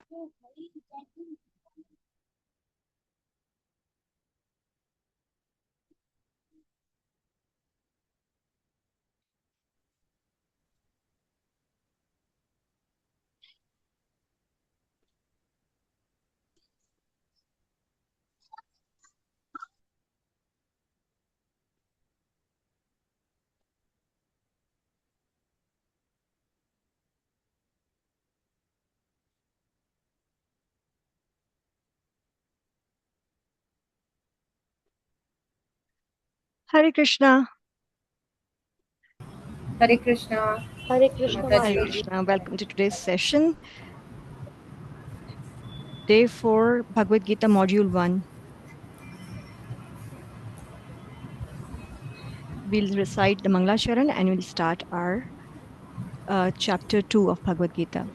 Hare Krishna. Hare Krishna. Hare Krishna, Hare Mataji. Mataji. Krishna. Welcome to today's session. Day 4, Bhagavad Gita, Module 1. We'll recite the Mangala Charan and we'll start our chapter 2 of Bhagavad Gita.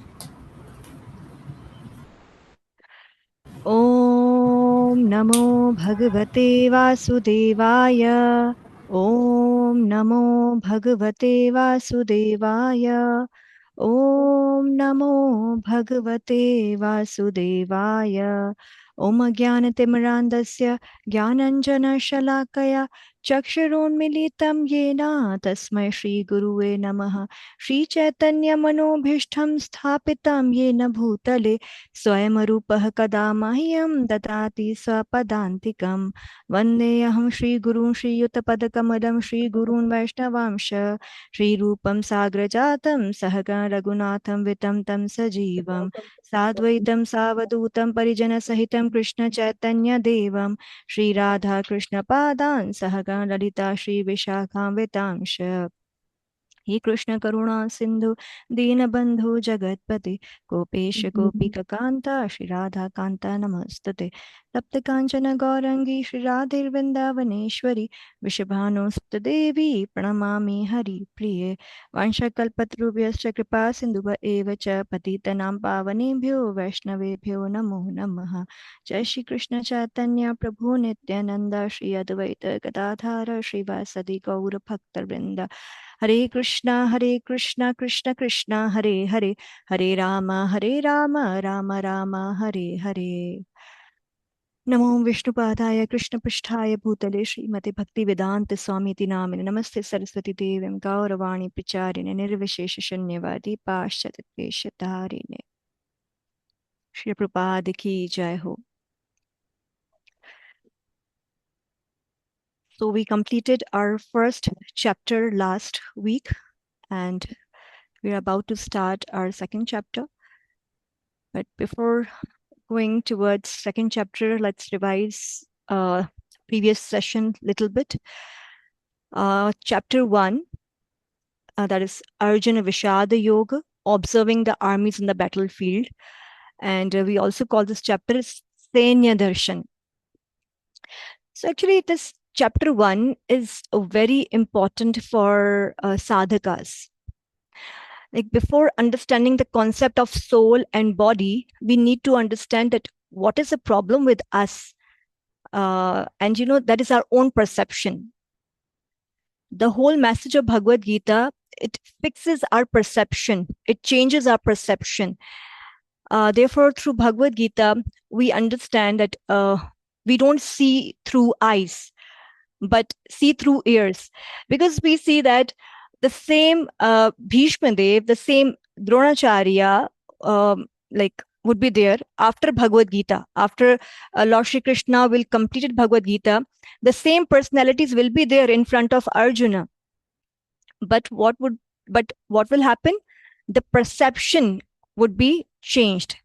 Om Namo Bhagavate Vasudevaya. Om Namo Bhagavate Vasudevaya. Om Namo Bhagavate Vasudevaya. Om Jnanatimirandasya Jnananjana Shalakaya Chakshurunmilitam Yena Tasmai Shri Guruve Namaha. Shri Chaitanya Manobhishtham Sthapitam Yena Bhutale स्वयंरूपः कदा मह्यं ददाति स्वपदान्तिकं वन्देऽहं श्रीगुरून् श्रीयुतपदकमलं श्रीगुरून् वैष्णवांश श्रीरूपं साग्रजातं सहगण रघुनाथं वितं तं सजीवं साद्वैतं सावधूतं परिजनसहितं कृष्णचैतन्यदेवं श्रीराधाकृष्णपादान् सहगण ललिता श्रीविशाखान्वितांश हे कृष्ण करुणा सिंधु दीनबंधु जगतपते गोपेश गोपिका कांता श्री राधा कांता नमस्तुते तप्त कांचन गौरंगी श्री राधे वृंदावनेश्वरी वृषभानुसुत देवी प्रणमामि हरि प्रिये वंशकल्पतरुभ्यश्च कृपा सिंधुभ एव च पतितनां पावनेभ्यो वैष्णवेभ्यो नमो नमः जय श्री कृष्ण चैतन्य प्रभु नित्यानंद श्री अद्वैत गदाधर श्रीवासदि गौर भक्तवृंद हरे कृष्णा कृष्ण कृष्णा हरे हरे हरे राम राम राम हरे हरे नमो विष्णुपादाय कृष्णपृष्ठाय भूतले श्रीमते भक्तिवेदांत स्वामीति नामिने नमस्ते सरस्वती देवीं गौरवाणी प्रचारिणे निर्विशेष शून्यवादी पाश्चात्यदेशधारिणे श्री प्रभुपाद की जय हो. So we completed our first chapter last week and we're about to start our second chapter. But before going towards second chapter, let's revise previous session little bit. Chapter 1, that is Arjuna Vishada Yoga, observing the armies in the battlefield. And we also call this chapter Senya Darshan. So actually this chapter 1 is very important for sadhakas. Like before understanding the concept of soul and body, we need to understand that what is the problem with us. And that is our own perception. The whole message of Bhagavad Gita, it fixes our perception. It changes our perception. Therefore, through Bhagavad Gita, we understand that we don't see through eyes, but see through ears. Because we see that the same Bhishma Dev, the same Dronacharya, would be there after Bhagavad Gita. After Lord Shri Krishna will completed Bhagavad Gita, the same personalities will be there in front of Arjuna. But what will happen? The perception would be changed.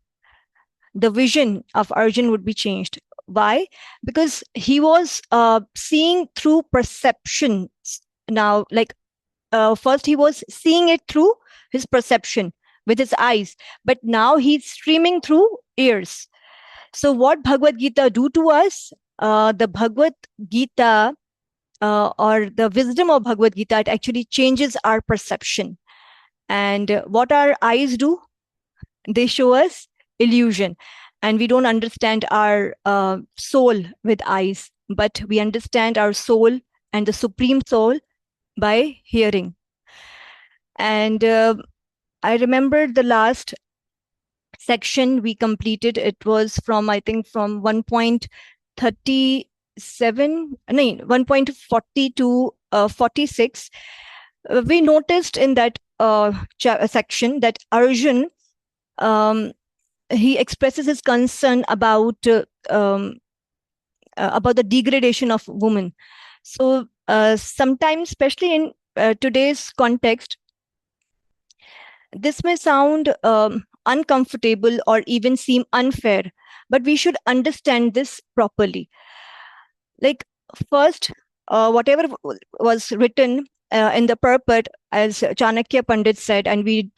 The vision of Arjuna would be changed. Why? Because he was seeing through perceptions. Now, first he was seeing it through his perception with his eyes, but now he's streaming through ears. So what Bhagavad Gita do to us? The Bhagavad Gita or the wisdom of Bhagavad Gita, it actually changes our perception. And what our eyes do? They show us illusion. And we don't understand our soul with eyes, but we understand our soul and the supreme soul by hearing. And I remember the last section we completed. It was from, I think, from 1.37, no, 1.40 to 46. We noticed in that section that Arjun, he expresses his concern about the degradation of women. So sometimes, especially in today's context, this may sound uncomfortable or even seem unfair, but we should understand this properly. Like, first, whatever was written in the purport, as Chanakya Pandit said, and we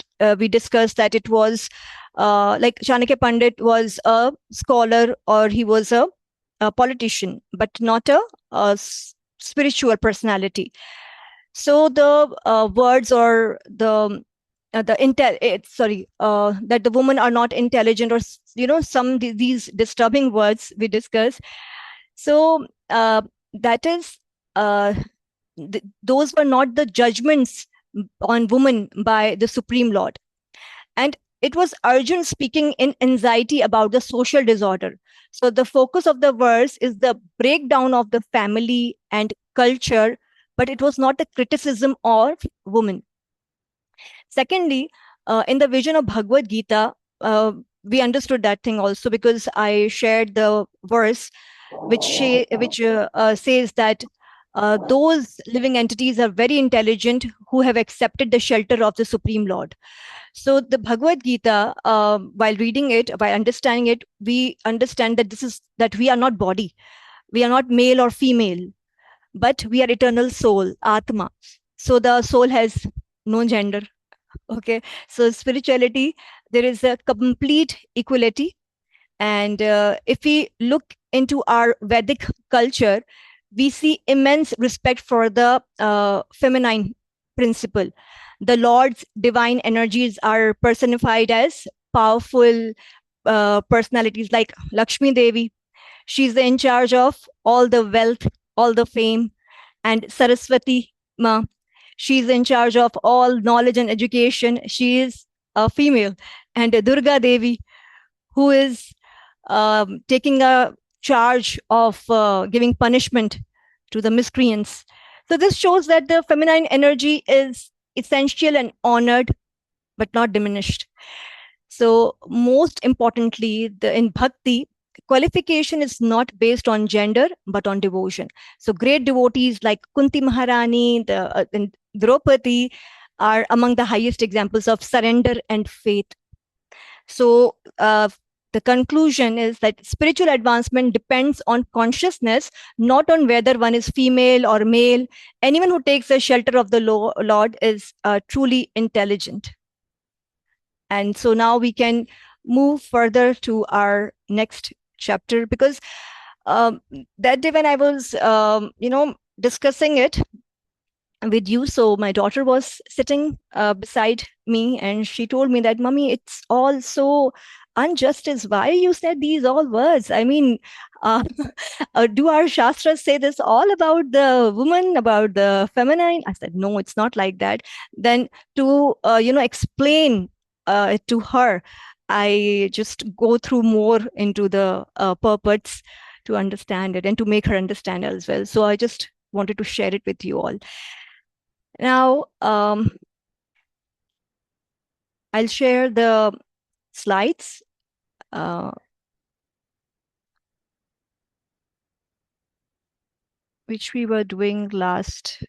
discussed that it was like Chanakya Pandit was a scholar, or he was a politician, but not a spiritual personality. So the words, or that the women are not intelligent, or these disturbing words we discuss. So that is those were not the judgments on women by the Supreme Lord. And it was Arjun speaking in anxiety about the social disorder. So the focus of the verse is the breakdown of the family and culture, but it was not the criticism of women. Secondly, in the vision of Bhagavad Gita, we understood that thing also, because I shared the verse which says that those living entities are very intelligent who have accepted the shelter of the Supreme Lord. So the Bhagavad Gita, while reading it, by understanding it, we understand that we are not body, we are not male or female, but we are eternal soul, Atma. So the soul has no gender. Okay, so spirituality, there is a complete equality. And if we look into our Vedic culture, we see immense respect for the feminine principle. The Lord's divine energies are personified as powerful personalities like Lakshmi Devi. She's in charge of all the wealth, all the fame. And Saraswati Ma, she's in charge of all knowledge and education. She is a female. And Durga Devi, who is taking a charge of giving punishment to the miscreants. So this shows that the feminine energy is essential and honored, but not diminished. So most importantly, in Bhakti, qualification is not based on gender, but on devotion. So great devotees like Kunti Maharani, and Draupadi are among the highest examples of surrender and faith. So the conclusion is that spiritual advancement depends on consciousness, not on whether one is female or male. Anyone who takes the shelter of the Lord is truly intelligent. And so now we can move further to our next chapter, because that day when I was, discussing it with you, so my daughter was sitting beside me, and she told me that, Mummy, it's all so unjust. Is why you said these all words? I mean, do our shastras say this all about the woman, about the feminine? I said, no, it's not like that. Then to explain to her, I just go through more into the purports to understand it and to make her understand as well. So I just wanted to share it with you all. Now, I'll share the slides. Which we were doing last.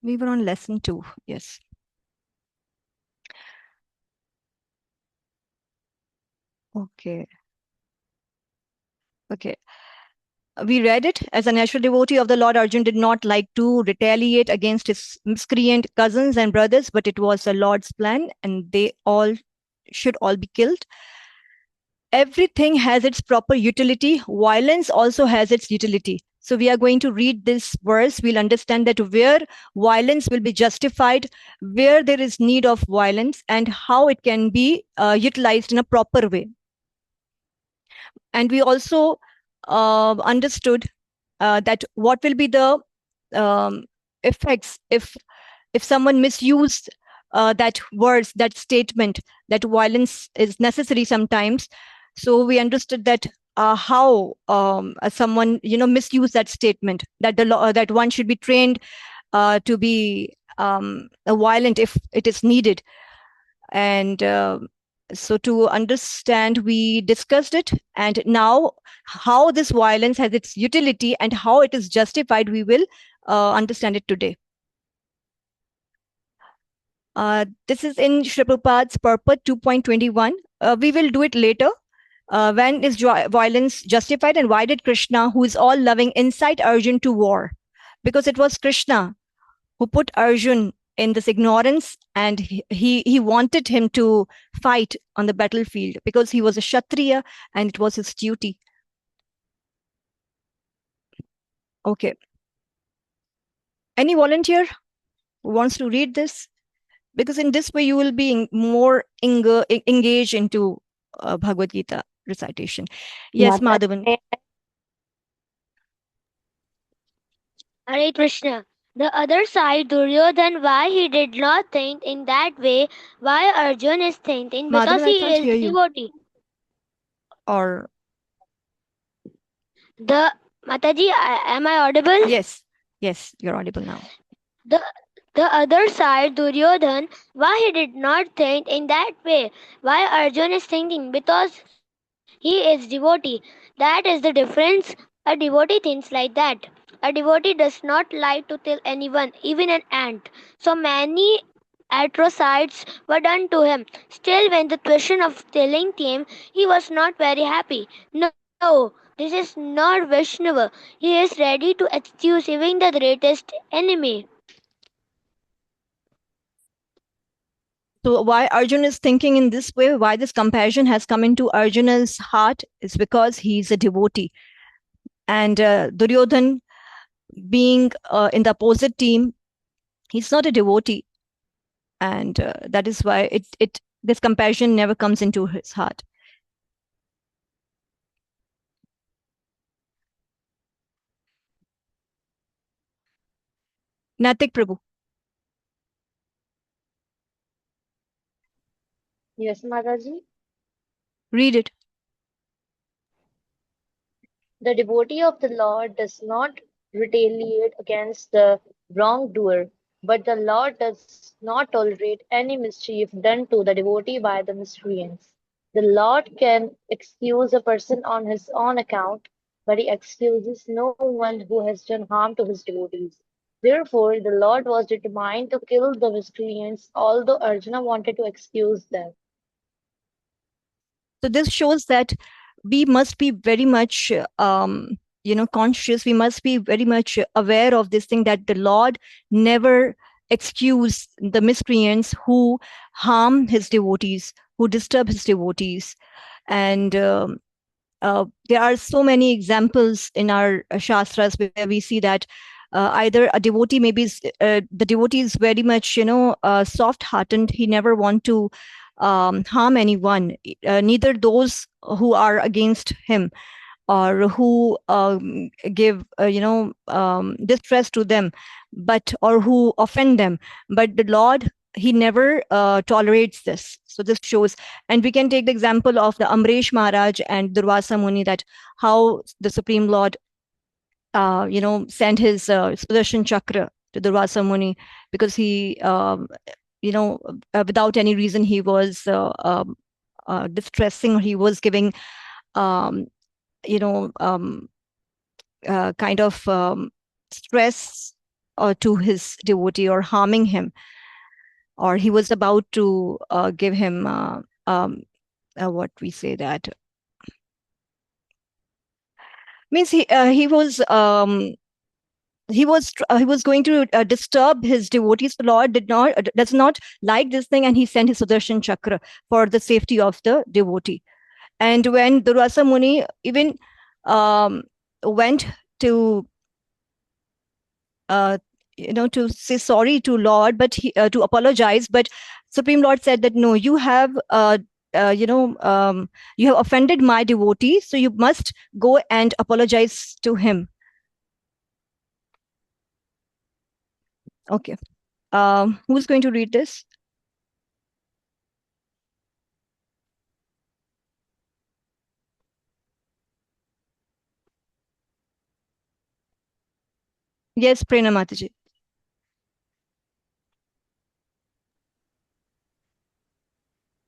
We were on lesson 2, yes. Okay. We read it. As a natural devotee of the Lord, Arjun did not like to retaliate against his miscreant cousins and brothers, but it was the Lord's plan, and they all should all be killed. Everything has its proper utility. Violence also has its utility. So we are going to read this verse. We'll understand that where violence will be justified, where there is need of violence, and how it can be utilized in a proper way. And we also understood that what will be the effects if someone misused that words, that statement, that violence is necessary sometimes. So we understood that how someone misuse that statement, that the law, that one should be trained to be violent if it is needed. And so to understand, we discussed it, and now how this violence has its utility and how it is justified, we will understand it today. This is in Sri Prabhupada's Purport 2.21. We will do it later. When is violence justified, and why did Krishna, who is all loving, incite Arjun to war? Because it was Krishna who put Arjun in this ignorance, and he wanted him to fight on the battlefield because he was a Kshatriya and it was his duty. Okay. Any volunteer who wants to read this? Because in this way you will be more engaged into Bhagavad Gita recitation. Yes, Madhavan. Hare Krishna. The other side, Duryodhan, why he did not think in that way, why Arjun is thinking, because Madhavan, I he can't is hear you. devotee. Or The Mataji, am I audible? yes, you're audible now. The the other side, Duryodhan, why he did not think in that way, why Arjun is thinking, because he is devotee. That is the difference. A devotee thinks like that. A devotee does not like to kill anyone, even an ant. So many atrocities were done to him. Still, when the question of killing came, he was not very happy. No, this is not Vaishnava. He is ready to excuse even the greatest enemy. So why Arjun is thinking in this way, why this compassion has come into Arjuna's heart, is because he's a devotee. And Duryodhan, being in the opposite team, he's not a devotee, and that is why it this compassion never comes into his heart. Natik Prabhu. Yes, Mataji. Read it. The devotee of the Lord does not retaliate against the wrongdoer, but the Lord does not tolerate any mischief done to the devotee by the miscreants. The Lord can excuse a person on his own account, but he excuses no one who has done harm to his devotees. Therefore, the Lord was determined to kill the miscreants, although Arjuna wanted to excuse them. So this shows that we must be very much conscious. We must be very much aware of this thing, that the Lord never excuse the miscreants who harm his devotees, who disturb his devotees. And there are so many examples in our shastras where we see that either a devotee, maybe the devotee is very much soft hearted, he never want to harm anyone, neither those who are against him or who give distress to them, but or who offend them. But the Lord, he never tolerates this. So this shows, and we can take the example of the Amresh Maharaj and Durvasa Muni, that how the Supreme Lord sent his Sudarshan Chakra to Durvasa Muni, because he without any reason he was distressing, or he was giving um, kind of stress to his devotee, or harming him, or he was about to give him what we say that means he was going to disturb his devotees. The Lord does not like this thing, and he sent his Sudarshan Chakra for the safety of the devotee. And when Durvasa Muni even went to to say sorry to Lord, but to apologize, but Supreme Lord said that no, you have you have offended my devotee, so you must go and apologize to him. Okay. Who's going to read this? Yes, Prerna Mataji.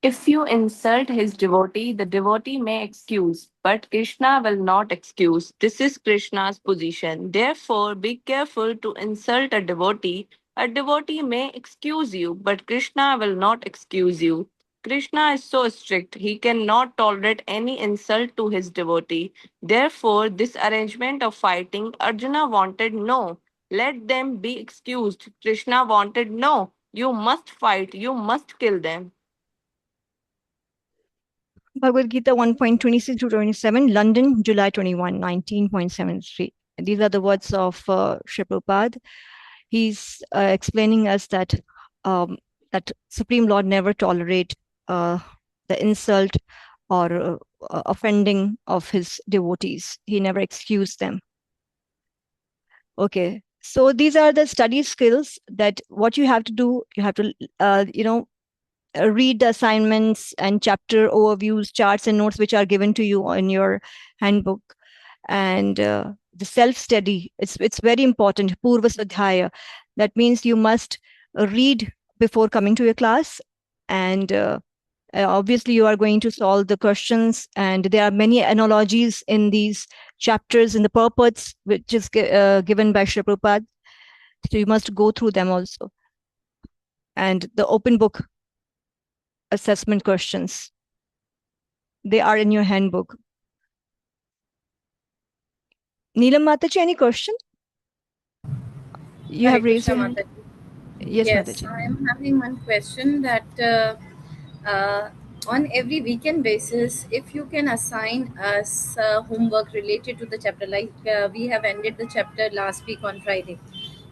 If you insult his devotee, the devotee may excuse, but Krishna will not excuse. This is Krishna's position. Therefore, be careful to insult a devotee. A devotee may excuse you, but Krishna will not excuse you. Krishna is so strict, he cannot tolerate any insult to his devotee. Therefore, this arrangement of fighting, Arjuna wanted no. Let them be excused. Krishna wanted no. You must fight, you must kill them. Bhagavad Gita 1.26 to 27, London, July 21, 19.73. These are the words of Sri Prabhupada. He's explaining us um, that Supreme Lord never tolerate uh, the insult or offending of his devotees. He never excused them. Okay, so these are the study skills that what you have to do. You have to, read the assignments and chapter overviews, charts, and notes which are given to you in your handbook. And the self study, it's very important. Purva Swadhyaya. That means you must read before coming to your class, and obviously you are going to solve the questions. And there are many analogies in these chapters in the purports, which is given by Shri Prabhupada. So you must go through them also. And the open book assessment questions, they are in your handbook. Neelam Mataji, any question? You Hare have raised Krishna your hand. Mataji. Yes, Yes, Mataji. I am having one question that uh, on every weekend basis, if you can assign us homework related to the chapter, like we have ended the chapter last week on Friday.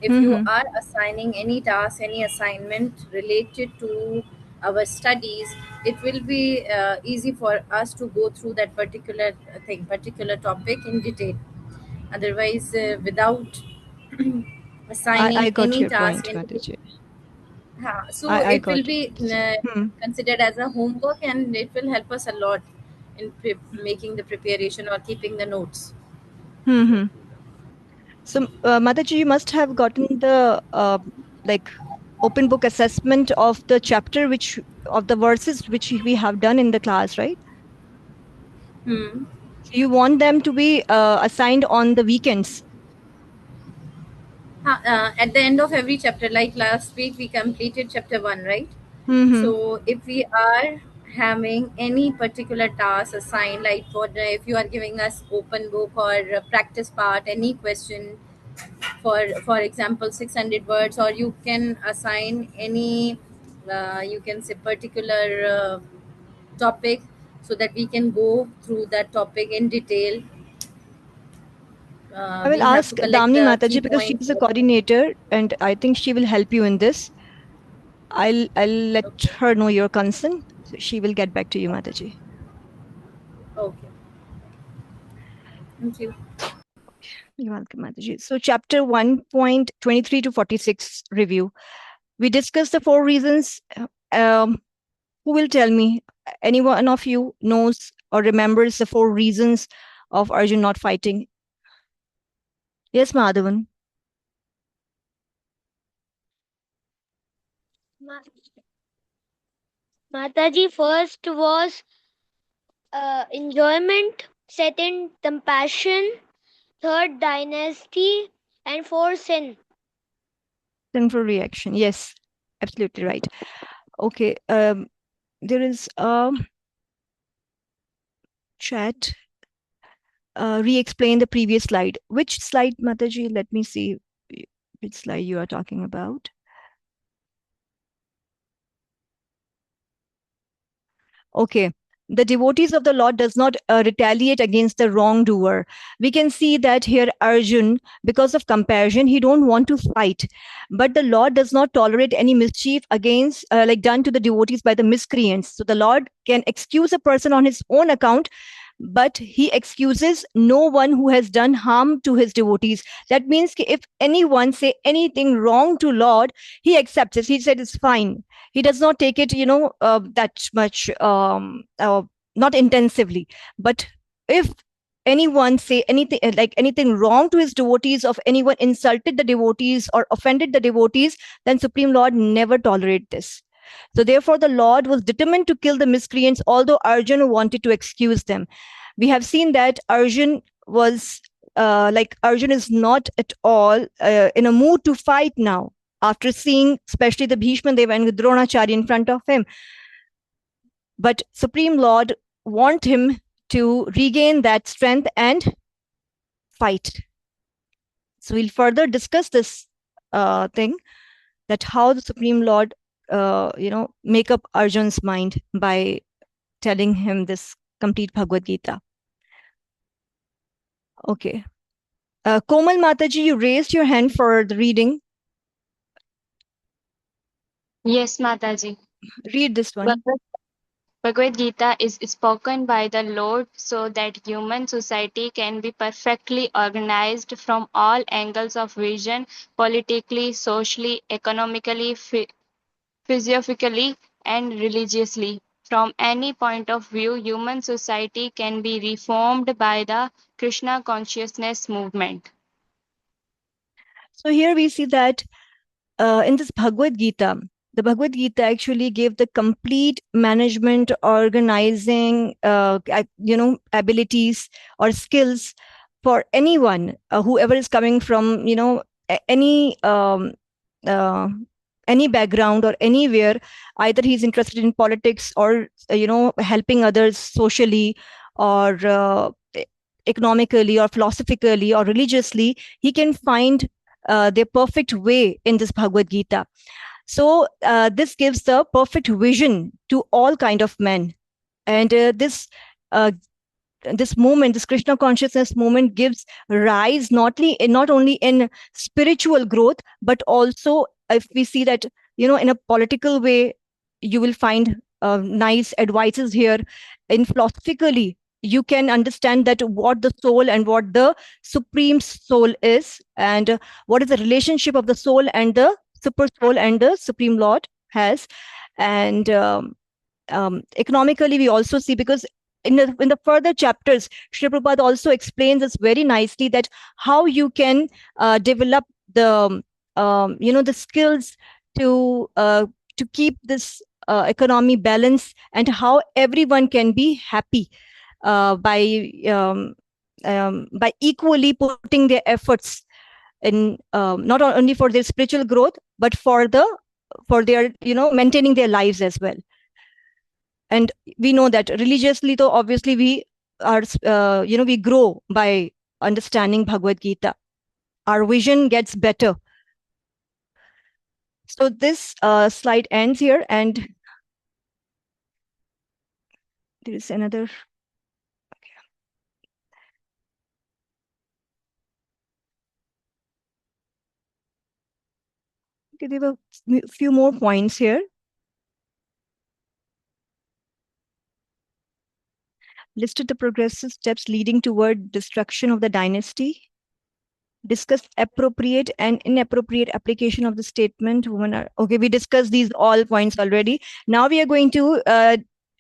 If you Mm-hmm. are assigning any task, any assignment related to our studies, it will be easy for us to go through that particular thing, particular topic in detail. Otherwise, without I assigning got any your task point, in, Mataji. so I it will got be it. Hmm. considered as a homework, and it will help us a lot in making the preparation or keeping the notes. Mm-hmm. So, Mataji, you must have gotten the like open book assessment of the chapter, which of the verses which we have done in the class, right? Hmm. So you want them to be assigned on the weekends. At the end of every chapter, like last week we completed chapter 1, right? Mm-hmm. So if we are having any particular task assigned, like if you are giving us open book or practice part, any question for example 600 words, or you can assign any you can say particular topic, so that we can go through that topic in detail. I will We have to ask collect Damni the key Mataji because she points. is a coordinator, and I think she will help you in this. I'll let Okay. her know your concern. So she will get back to you, Mataji. Okay, thank you. You're welcome, Mataji. So chapter 1.23 to 46 review. We discussed the 4 reasons. Who will tell me? Any one of you knows or remembers the 4 reasons of Arjun not fighting? Yes, Madhavan. Ma- Mataji, first was enjoyment, second compassion, third dynasty, and fourth sin. Sinful reaction. Yes, absolutely right. Okay. There is a chat. Re-explain the previous slide. Which slide, Mataji? Let me see which slide you are talking about. Okay. The devotees of the Lord does not retaliate against the wrongdoer. We can see that here Arjun, because of compassion, he don't want to fight. But the Lord does not tolerate any mischief against, like done to the devotees by the miscreants. So the Lord can excuse a person on his own account, but he excuses no one who has done harm to his devotees. That means if anyone say anything wrong to Lord, he accepts it. He said it's fine. He does not take it, that much, not intensively. But if anyone say anything like anything wrong to his devotees, of anyone insulted the devotees or offended the devotees, then Supreme Lord never tolerate this. So therefore the Lord was determined to kill the miscreants, although Arjun wanted to excuse them. We have seen that Arjun was like Arjun is not at all in a mood to fight now, after seeing especially the Bhishma Deva and Dronacharya in front of him. But Supreme Lord want him to regain that strength and fight. So we'll further discuss this thing, that how the Supreme Lord, make up Arjun's mind by telling him this complete Bhagavad Gita. Okay. Komal Mataji, you raised your hand for the reading. Yes, Mataji. Read this one. Bhagavad Gita is spoken by the Lord so that human society can be perfectly organized from all angles of vision, politically, socially, economically, physiophysically, and religiously. From any point of view, human society can be reformed by the Krishna consciousness movement. So here we see that in this Bhagavad Gita, the Bhagavad Gita actually gave the complete management, organizing, abilities or skills for anyone, whoever is coming from, uh, any background or anywhere. Either he's interested in politics or, helping others socially, or economically or philosophically or religiously, he can find their perfect way in this Bhagavad Gita. So this gives the perfect vision to all kind of men. And uh, this movement, this Krishna consciousness movement, gives rise not only in spiritual growth, but also if we see that, in a political way, you will find nice advices here. In philosophically, you can understand that what the soul and what the supreme soul is, and what is the relationship of the soul and the super soul and the Supreme Lord has. And economically, we also see, because in the further chapters, Sri Prabhupada also explains this very nicely, that how you can develop the skills to keep this economy balance, and how everyone can be happy by equally putting their efforts in, not only for their spiritual growth, but for their maintaining their lives as well. And we know that religiously, though, obviously we are we grow by understanding Bhagavad Gita. Our vision gets better. So this slide ends here, and there is another. Okay, there were a few more points here. Listed the progressive steps leading toward destruction of the dynasty. Discussed appropriate and inappropriate application of the statement women are okay. We discussed these all points already. Now we are going to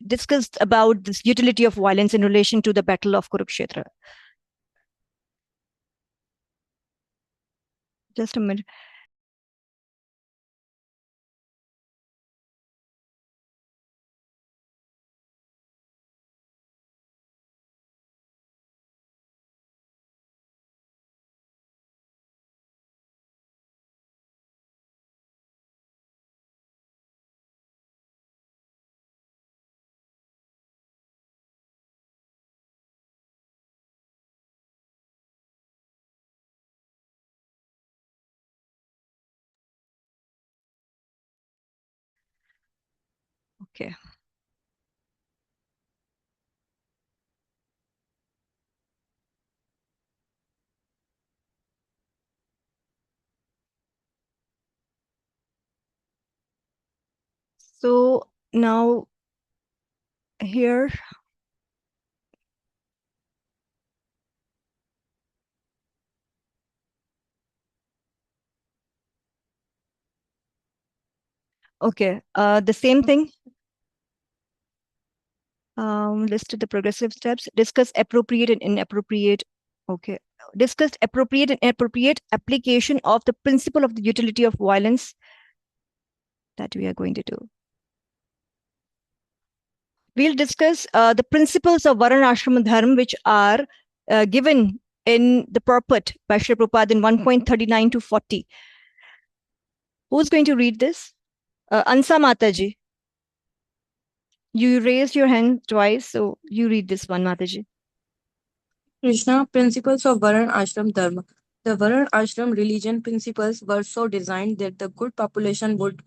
discuss about this utility of violence in relation to the battle of Kurukshetra. Just a minute. Okay. So now here, okay, the same thing. Listed the progressive steps. Discuss appropriate and inappropriate. Okay. Discussed appropriate and inappropriate application of the principle of the utility of violence. That we are going to do. We'll discuss the principles of Varnashram Dharma, which are given in the purport by Sri Prabhupada in 1.39 to 40. Who's going to read this? Ansa Mataji. You raised your hand twice, so you read this one, Mataji. Krishna, principles of Varun Ashram Dharma. The Varun Ashram religion principles were so designed that the good population would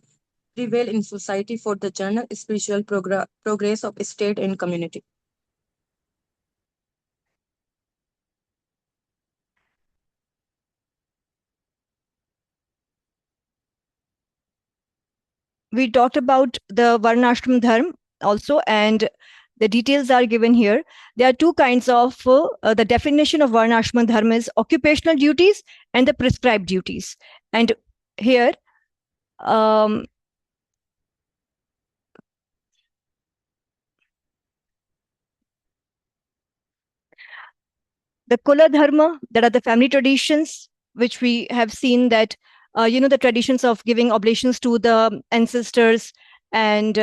prevail in society for the general spiritual progress of state and community. We talked about the Varnashram Dharma also, and the details are given here. There are two kinds of the definition of Varnashram Dharma is occupational duties and the prescribed duties. And here, the Kula Dharma, that are the family traditions, which we have seen that, the traditions of giving oblations to the ancestors, and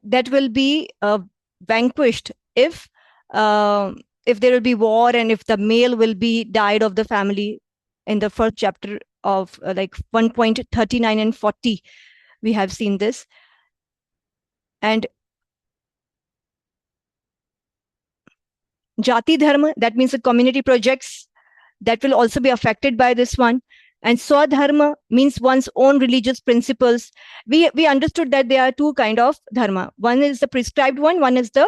that will be vanquished if there will be war and if the male will be died of the family. In the first chapter of 1.39 and 40, we have seen this. And Jati Dharma, that means the community projects, that will also be affected by this one. And Swadharma means one's own religious principles. We understood that there are two kind of dharma. One is the prescribed one is the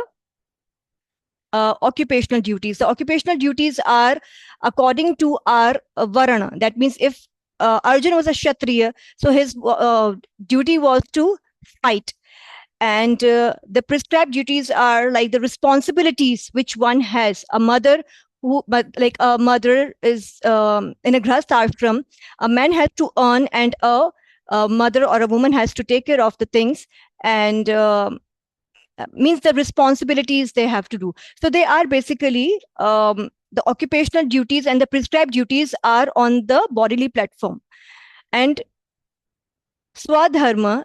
occupational duties. The occupational duties are according to our varana. That means if Arjuna was a Kshatriya, so his duty was to fight. And the prescribed duties are like the responsibilities which one has. A mother like a mother is in a grahastha ashram, a man has to earn, and a mother or a woman has to take care of the things, and means the responsibilities they have to do. So they are basically the occupational duties, and the prescribed duties are on the bodily platform. And Swadharma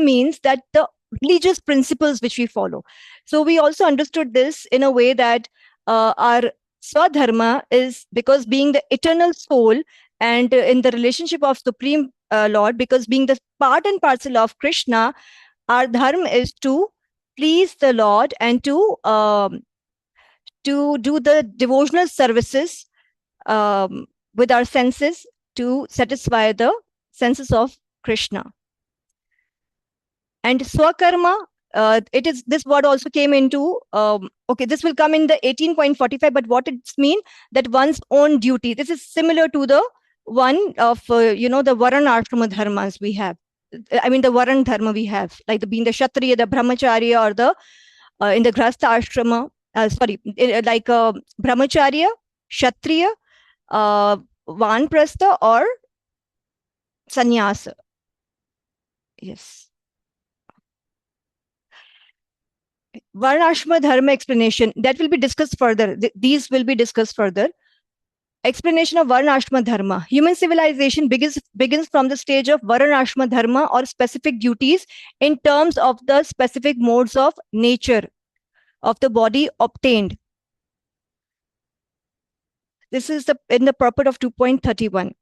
means that the religious principles which we follow. So we also understood this in a way that our Swadharma is because being the eternal soul, and in the relationship of Supreme Lord, because being the part and parcel of Krishna, our dharma is to please the Lord and to do the devotional services with our senses to satisfy the senses of Krishna. And Swakarma, it is this word also came into this will come in the 18.45, but what it's mean that one's own duty. This is similar to the one of the Varana dharmas we have. I mean the Varan dharma we have, like being the Kshatriya, the Brahmacharya, or the in the Grahastha ashrama, Brahmacharya, Kshatriya, Vanprastha, or Sannyasa. Yes. Varnashma Dharma explanation, that will be discussed further. These will be discussed further. Explanation of Varnashma Dharma. Human civilization begins from the stage of Varnashma Dharma, or specific duties, in terms of the specific modes of nature of the body obtained. This is in the purport of 2.31.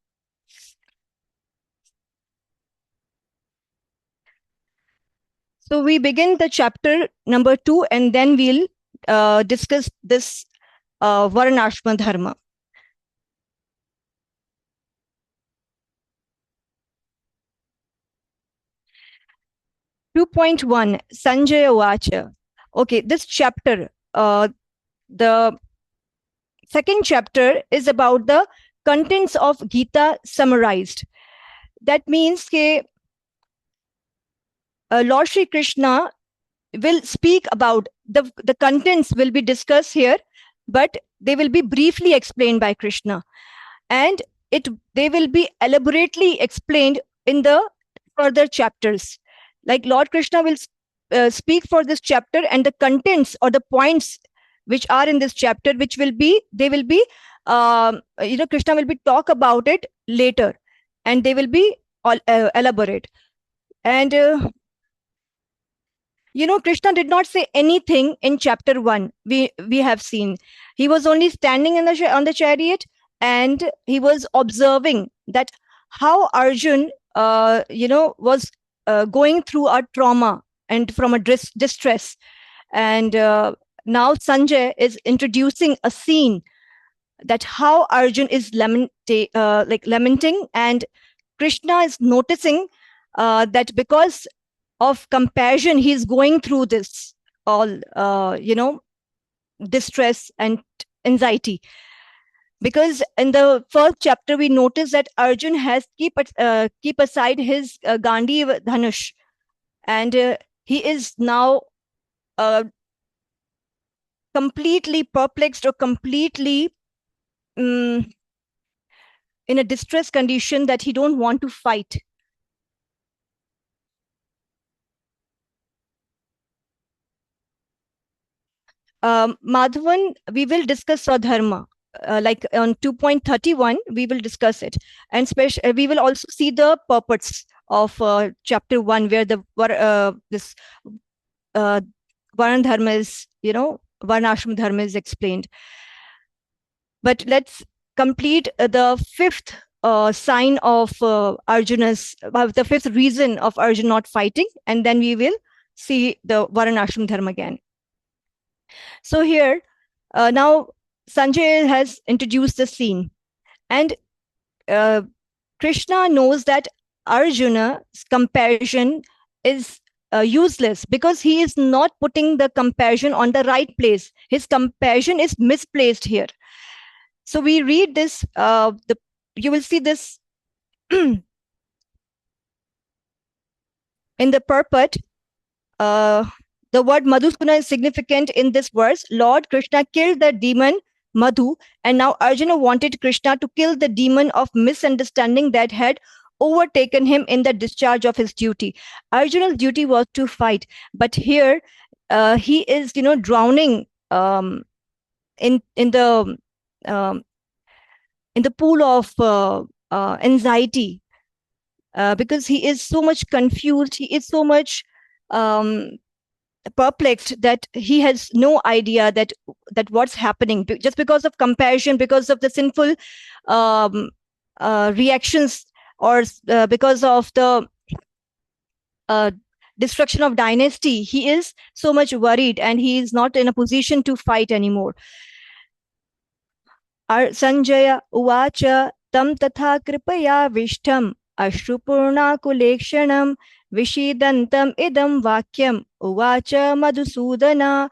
So we begin the chapter number 2, and then we'll discuss this Varnashma Dharma. (2.1) Sanjaya Vacha. Okay, this chapter, the second chapter, is about the contents of Gita summarized. That means that Lord Shri Krishna will speak about the contents will be discussed here, but they will be briefly explained by Krishna, and they will be elaborately explained in the further chapters. Like Lord Krishna will speak for this chapter and the contents or the points which are in this chapter, which will be, they will be, Krishna will be talk about it later, and they will be all elaborate. And Krishna did not say anything in chapter 1. We have seen he was only standing in the on the chariot, and he was observing that how Arjun was going through a trauma and from a distress. And now Sanjay is introducing a scene that how Arjun is lamenting, and Krishna is noticing that because of compassion, he's going through this all, distress and anxiety. Because in the first chapter, we notice that Arjun has keep aside his Gandhi Dhanush, and he is now completely perplexed or completely in a distress condition that he don't want to fight. Madhavan, we will discuss Swadharma. Like on 2.31, we will discuss it. And we will also see the purports of chapter 1, where the this Varna Dharma is, Varnashram Dharma is explained. But let's complete the fifth sign of Arjuna's, the fifth reason of Arjuna not fighting, and then we will see the Varnashram Dharma again. So here, now Sanjay has introduced the scene, and Krishna knows that Arjuna's compassion is useless because he is not putting the compassion on the right place. His compassion is misplaced here. So we read this, you will see this in the purport. The word Madhusuna is significant in this verse. Lord Krishna killed the demon Madhu, and now Arjuna wanted Krishna to kill the demon of misunderstanding that had overtaken him in the discharge of his duty. Arjuna's duty was to fight, but here he is, drowning in the pool of anxiety, because he is so much confused. He is so much perplexed that he has no idea that what's happening, just because of compassion, because of the sinful reactions, or because of the destruction of dynasty. He is so much worried, and he is not in a position to fight anymore. Sanjaya uvacha tam tatha kripaya vishtam ashrupunakulekshanam vishidantam idam vakyam uvacha madhusudana.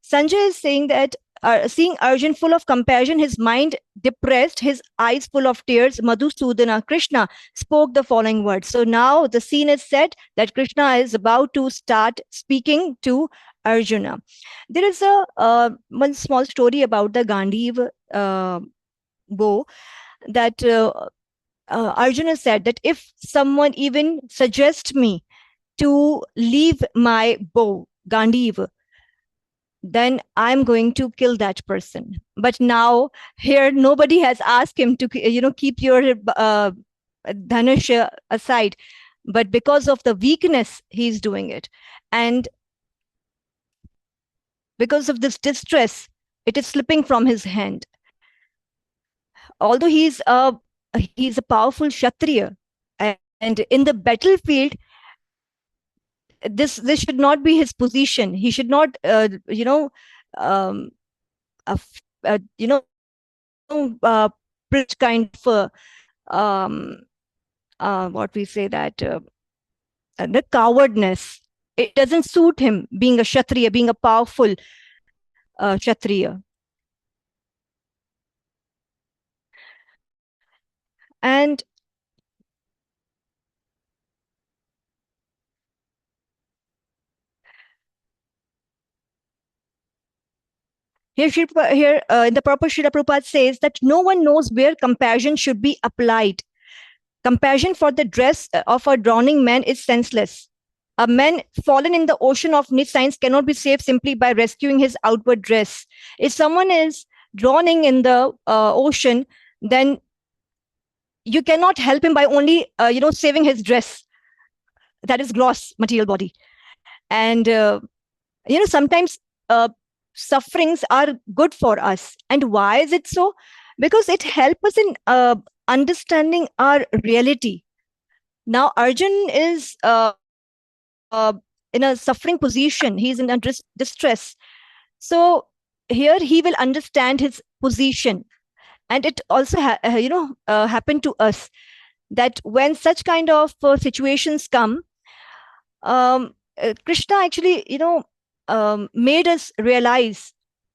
Sanjay is saying that seeing Arjun full of compassion, his mind depressed, his eyes full of tears, Madhusudana, Krishna, spoke the following words. So now the scene is set that Krishna is about to start speaking to Arjuna. There is a one small story about the Gandiv bow, that Arjuna said that if someone even suggests me to leave my bow, Gandiv, then I'm going to kill that person. But now here nobody has asked him to, keep your dhanush aside. But because of the weakness, he's doing it. And because of this distress, it is slipping from his hand. Although he's a powerful Kshatriya, and in the battlefield, this should not be his position. He should not, kind of what we say that the cowardness. It doesn't suit him being a Kshatriya, being a powerful Kshatriya. And here in the proper Srila Prabhupada says that no one knows where compassion should be applied. Compassion for the dress of a drowning man is senseless. A man fallen in the ocean of niche science cannot be saved simply by rescuing his outward dress. If someone is drowning in the ocean, then you cannot help him by only saving his dress, that is gross material body. And sometimes sufferings are good for us. And why is it so? Because it helps us in understanding our reality. Now Arjun is in a suffering position, he's in a distress. So here he will understand his position. And it also happened to us that when such kind of situations come, Krishna actually made us realize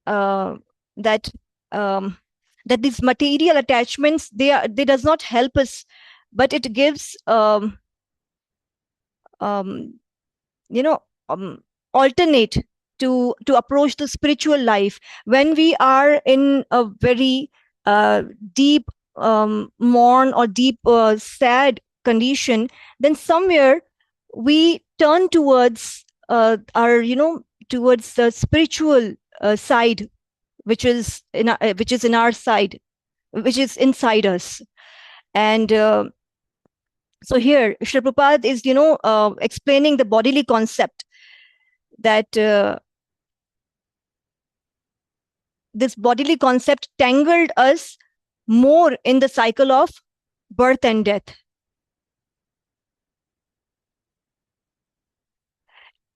uh, that um, that these material attachments, they does not help us, but it gives um, you know alternate to approach the spiritual life. When we are in a very deep mourn or deep sad condition, then somewhere we turn towards our towards the spiritual side, which is in our side, which is inside us. And so here Srila Prabhupada is explaining the bodily concept, that this bodily concept tangled us more in the cycle of birth and death,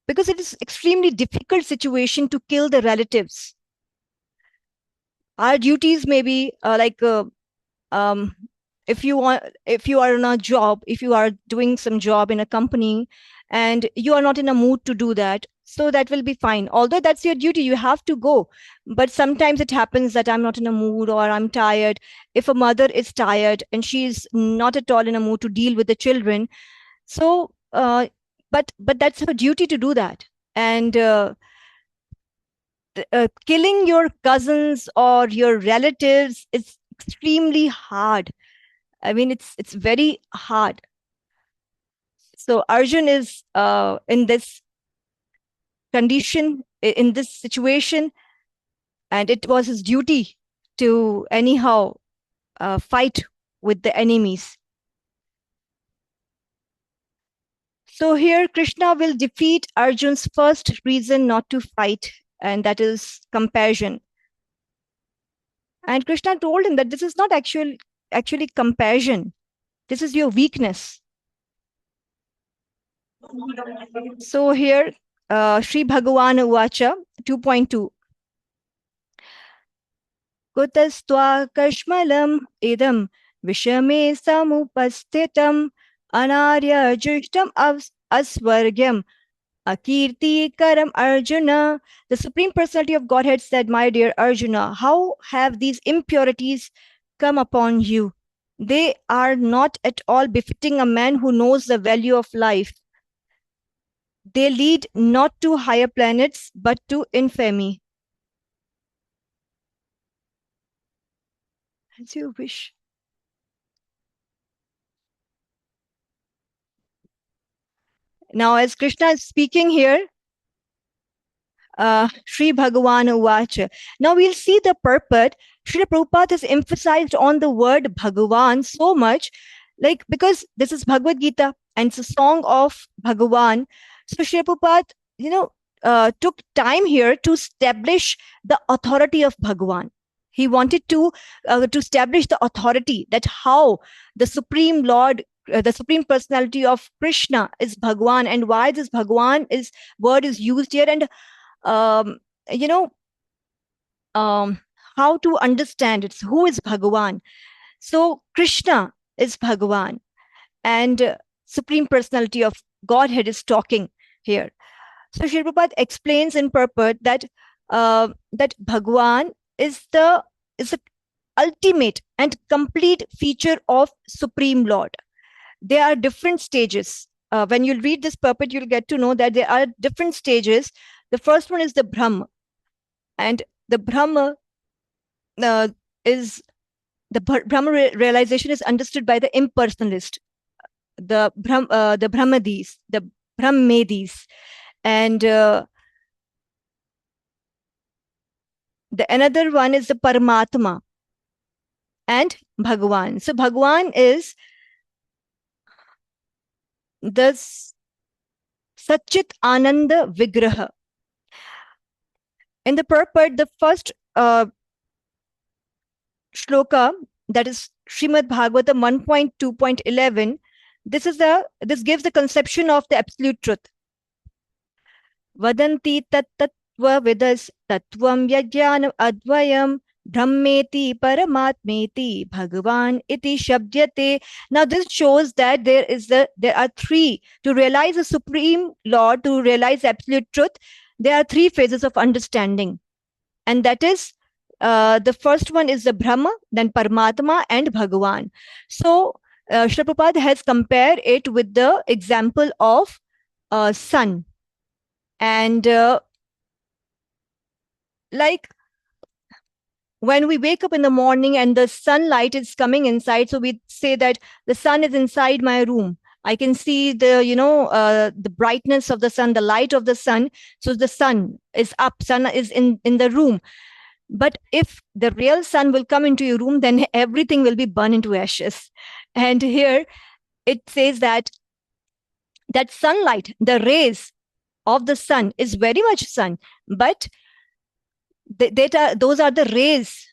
because it is extremely difficult situation to kill the relatives. Our duties may be um, if you are in a job, if you are doing some job in a company and you are not in a mood to do that, so that will be fine, although that's your duty, you have to go. But sometimes it happens that I'm not in a mood or I'm tired. If a mother is tired and she's not at all in a mood to deal with the children, so but that's her duty to do that. And killing your cousins or your relatives is extremely hard. I mean, it's very hard. So Arjun is in this condition, in this situation, and it was his duty to anyhow fight with the enemies. So here Krishna will defeat Arjun's first reason not to fight, and that is compassion. And Krishna told him that this is not actually compassion. This is your weakness. So here, Sri Bhagavan Uvacha 2.2. Kutastva kashmalam idam vishame samupastitam anarya jushtam asvargyam akirti karam Arjuna. The Supreme Personality of Godhead said, my dear Arjuna, how have these impurities come upon you? They are not at all befitting a man who knows the value of life. They lead not to higher planets, but to infamy. As you wish. Now, as Krishna is speaking here, Sri Bhagavan Uvacha. Now we'll see the purport. Srila Prabhupada has emphasized on the word Bhagavan so much, like because this is Bhagavad Gita and it's a song of Bhagavan. So Srila Prabhupada, took time here to establish the authority of Bhagavan. He wanted to establish the authority, that how the Supreme Lord, the Supreme Personality of Krishna is Bhagavan, and why this Bhagavan word is used here, and um, you know how to understand it. Who is Bhagavan? So Krishna is Bhagavan, and Supreme Personality of Godhead is talking here. So Sri Prabhupada explains in purport that that Bhagavan is the ultimate and complete feature of Supreme Lord. There are different stages. When you'll read this purport, you'll get to know that there are different stages. The first one is the Brahma, and the Brahma is the Brahma realization is understood by the impersonalist, the Brahmadis, the Brahmedis. And the another one is the Paramatma and Bhagwan. So Bhagwan is the Satchit Ananda Vigraha. In the purport, the first shloka, that is Srimad Bhagavatam 1.2.11, this gives the conception of the absolute truth. Vadanti tat tattva vidas tattvam yajnanam advayam brahmeti paramatmeti bhagavan iti shabdyate. Now this shows that there are three, to realize the supreme Lord, to realize absolute truth, there are three phases of understanding. And that is, the first one is the Brahma, then Paramatma and Bhagavan. So Srila Prabhupada has compared it with the example of sun. And like when we wake up in the morning and the sunlight is coming inside, so we say that the sun is inside my room. I can see the brightness of the sun, the light of the sun. So the sun is up, sun is in the room. But if the real sun will come into your room, then everything will be burned into ashes. And here it says that sunlight, the rays of the sun is very much sun, but those are the rays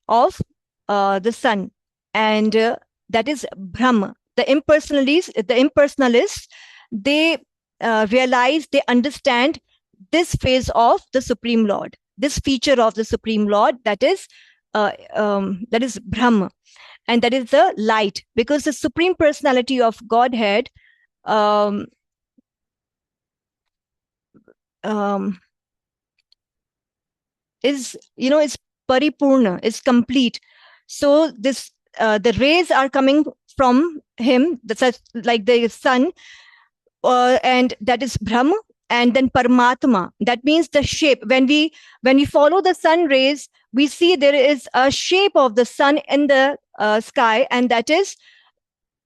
of the sun. And that is Brahma. The impersonalists, they realize, they understand this phase of the Supreme Lord, this feature of the Supreme Lord, that is Brahma, and that is the light, because the Supreme Personality of Godhead is paripurna, is complete. So this the rays are coming from him, such like the sun, and that is Brahma. And then Paramatma, that means the shape. When we follow the sun rays, we see there is a shape of the sun in the sky, and that is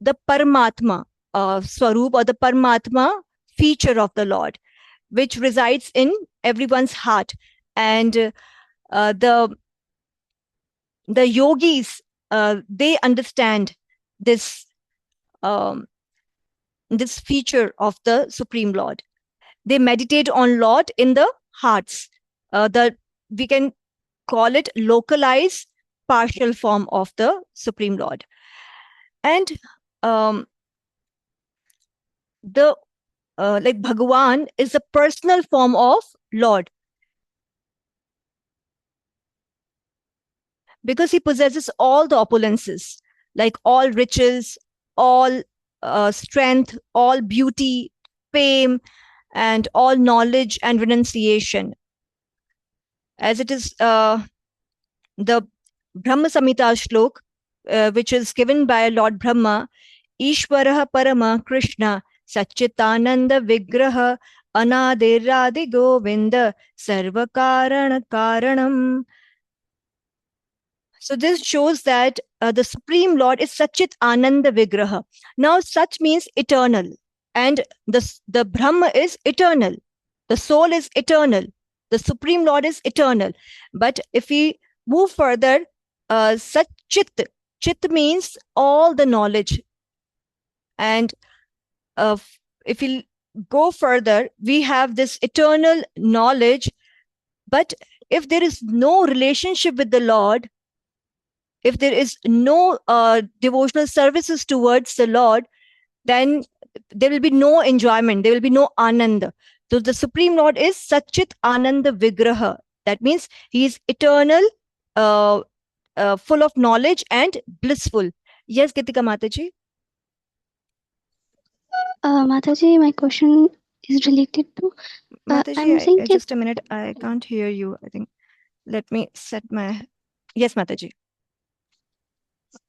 the Paramatma Swarup, or the Paramatma feature of the Lord, which resides in everyone's heart. And the yogis, they understand this this feature of the Supreme Lord. They meditate on Lord in the hearts. We can call it localized partial form of the Supreme Lord. And the like Bhagavan is a personal form of Lord, because he possesses all the opulences, like all riches, all strength, all beauty, fame, and all knowledge and renunciation. As it is the Brahma Samhita shlok, which is given by Lord Brahma, Ishwarah Parama Krishna Satchitananda Vigraha Anadiradi Govinda Sarvakarana Karanam. So this shows that the Supreme Lord is Satchit Ananda Vigraha. Now Sach means eternal, and the Brahma is eternal. The soul is eternal. The Supreme Lord is eternal. But if we move further, Satchit, Chit means all the knowledge. And if we go further, we have this eternal knowledge. But if there is no relationship with the Lord, if there is no devotional services towards the Lord, then there will be no enjoyment, there will be no ananda. So the Supreme Lord is Satchit Ananda Vigraha. That means he is eternal, full of knowledge and blissful. Yes, Gitika Mataji? Mataji, my question is related to... Mataji, just a minute. I can't hear you, I think. Let me set my... Yes, Mataji.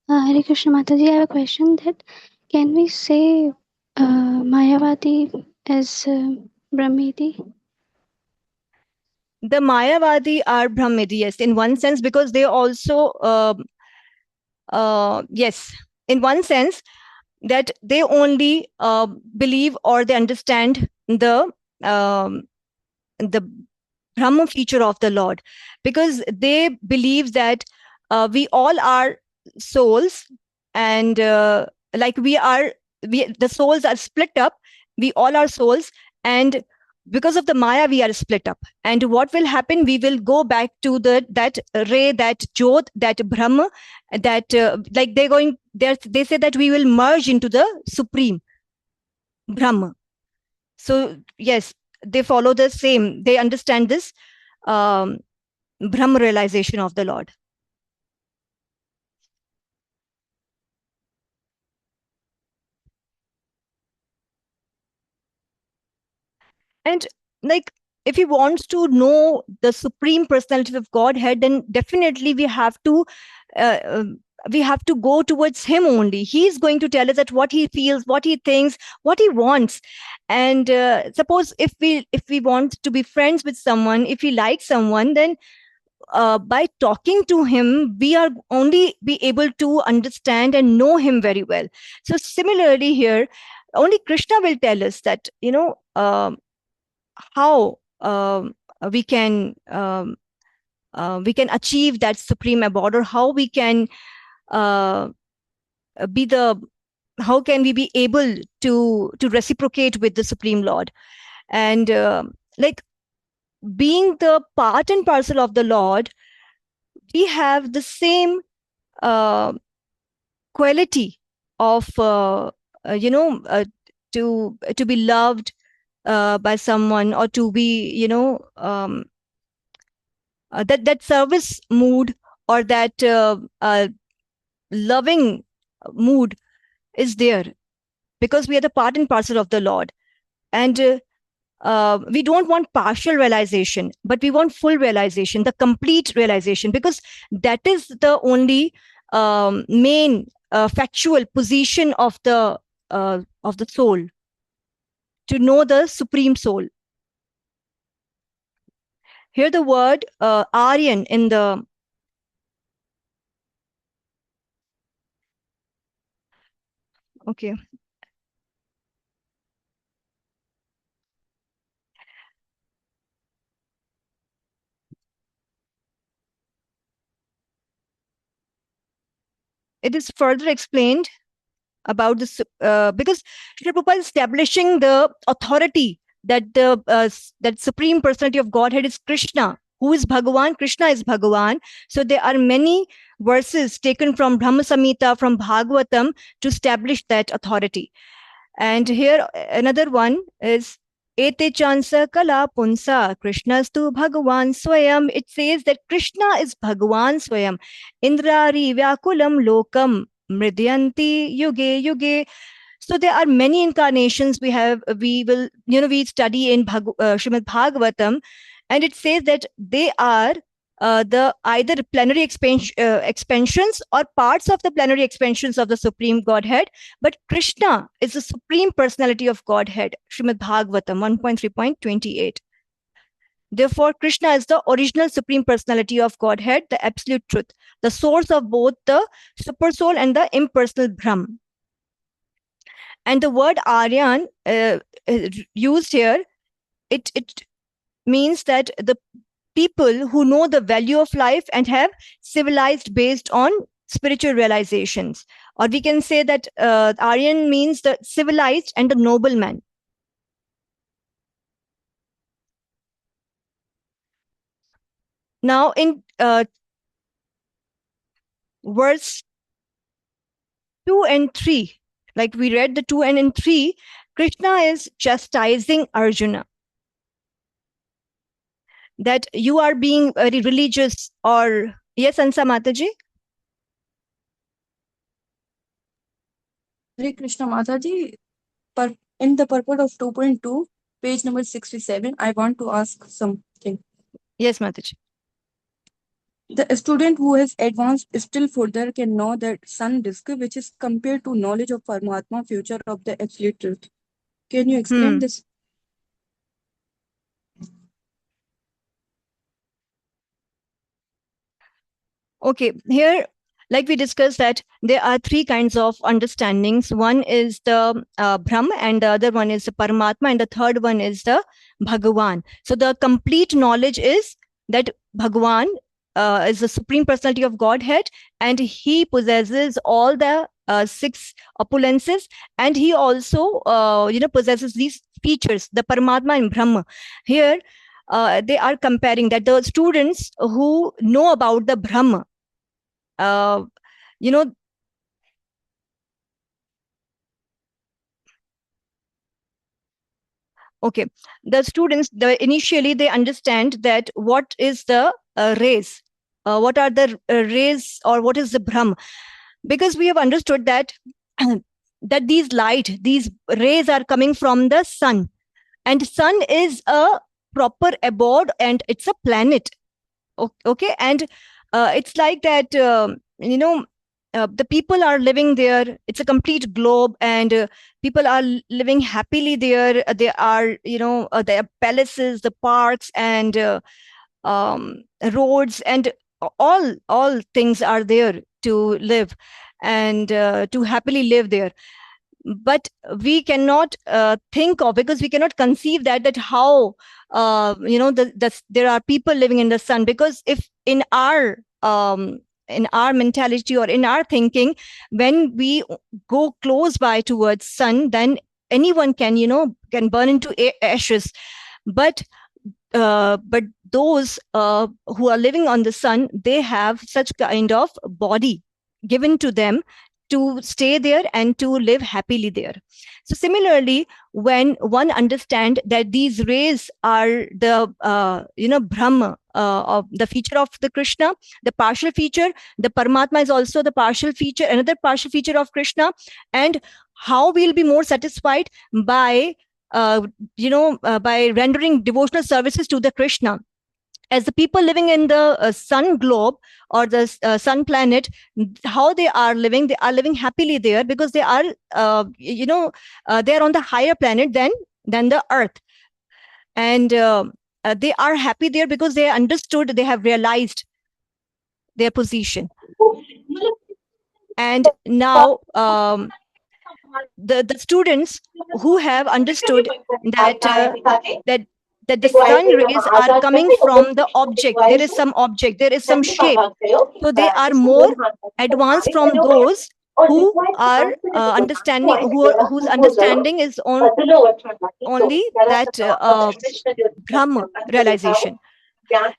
Hare Krishna, Mataji, I have a question that can we say Mayavadi as Brahmidi? The Mayavadi are Brahmidi, yes, in one sense, because they also, yes, in one sense, that they only believe or they understand um, the Brahma feature of the Lord, because they believe that we all are souls, and like the souls are split up. We all are souls, and because of the Maya, we are split up. And what will happen? We will go back to that ray, that Jyot, that Brahma, that like they say that we will merge into the supreme Brahma. So yes, they follow the same. They understand this um, Brahma realization of the Lord. And like, if he wants to know the supreme personality of Godhead, then definitely uh, um, we have to go towards him only. He's going to tell us that what he feels, what he thinks, what he wants. And suppose if we want to be friends with someone, if we like someone, then by talking to him, we are only be able to understand and know him very well. So similarly here, only Krishna will tell us that, how we can achieve that supreme abode, or uh, be the how can we be able to reciprocate with the Supreme Lord. And like, being the part and parcel of the Lord, we have the same uh, quality of to be loved by someone, or to be that service mood, or that loving mood is there, because we are the part and parcel of the Lord. And we don't want partial realization, but we want full realization, the complete realization, because that is the only main factual position of the soul, to know the supreme soul. Here the word Aryan in the okay. It is further explained about this, because Srila Prabhupada is establishing the authority that that supreme personality of Godhead is Krishna. Who is Bhagavan? Krishna is Bhagavan. So there are many verses taken from Brahma Samhita, from Bhagavatam, to establish that authority. And here another one is Ete chansa kala punsa Krishnastu Bhagavan Swayam. It says that Krishna is Bhagavan Swayam. Indrari Vyakulam Lokam Mridyanti Yuge Yuge. So there are many incarnations we study in Srimad Bhagavatam, and it says that they are the either plenary expansions or parts of the plenary expansions of the Supreme Godhead. But Krishna is the Supreme Personality of Godhead, Srimad Bhagavatam 1.3.28. Therefore, Krishna is the original Supreme Personality of Godhead, the absolute truth, the source of both the super soul and the impersonal Brahm. And the word Aryan used here, it means that the people who know the value of life and have civilized based on spiritual realizations. Or we can say that Aryan means the civilized and the nobleman. Now in verse 2 and 3, like we read the 2 and in 3, Krishna is chastising Arjuna that you are being very religious, or yes, Ansa Mataji? Hare Krishna Mataji, in the purport of 2.2, page number 67, I want to ask something. Yes, Mataji. The student who has advanced still further can know that sun disk, which is compared to knowledge of Paramatma, future of the absolute truth. Can you explain this? Okay, here like we discussed that there are three kinds of understandings. One is the Brahm, and the other one is the Paramatma, and the third one is the Bhagavan. So the complete knowledge is that Bhagavan is the supreme personality of Godhead, and he possesses all the six opulences, and he also possesses these features, the Paramatma and Brahma. Here they are comparing that the students who know about the Brahma, uh, you know okay, the students, initially they understand that what is the rays, what are the rays, or what is the Brahm, because we have understood that that these rays are coming from the sun, and sun is a proper abode, and it's a planet. Okay, and it's like that, the people are living there, it's a complete globe, and people are living happily there. There are, there are palaces, the parks, and roads, and all things are there to live, and to happily live there. But we cannot think of, because we cannot conceive that how there are people living in the sun, because if in our mentality or in our thinking, when we go close by towards sun, then anyone can burn into ashes. But those who are living on the sun, they have such kind of body given to them to stay there and to live happily there. So similarly, when one understand that these rays are the Brahma, of the feature of the Krishna, the partial feature, the Paramatma is also the partial feature, another partial feature of Krishna, and how we'll be more satisfied by by rendering devotional services to the Krishna. As the people living in the sun globe, or the sun planet, how they are living happily there, because they are they are on the higher planet than the earth, and they are happy there because they understood, they have realized their position. And now the students who have understood that that that the sun rays are coming from the object, there is some object, there is some shape, so they are more advanced from those who are understanding, whose understanding is only that Brahma realization.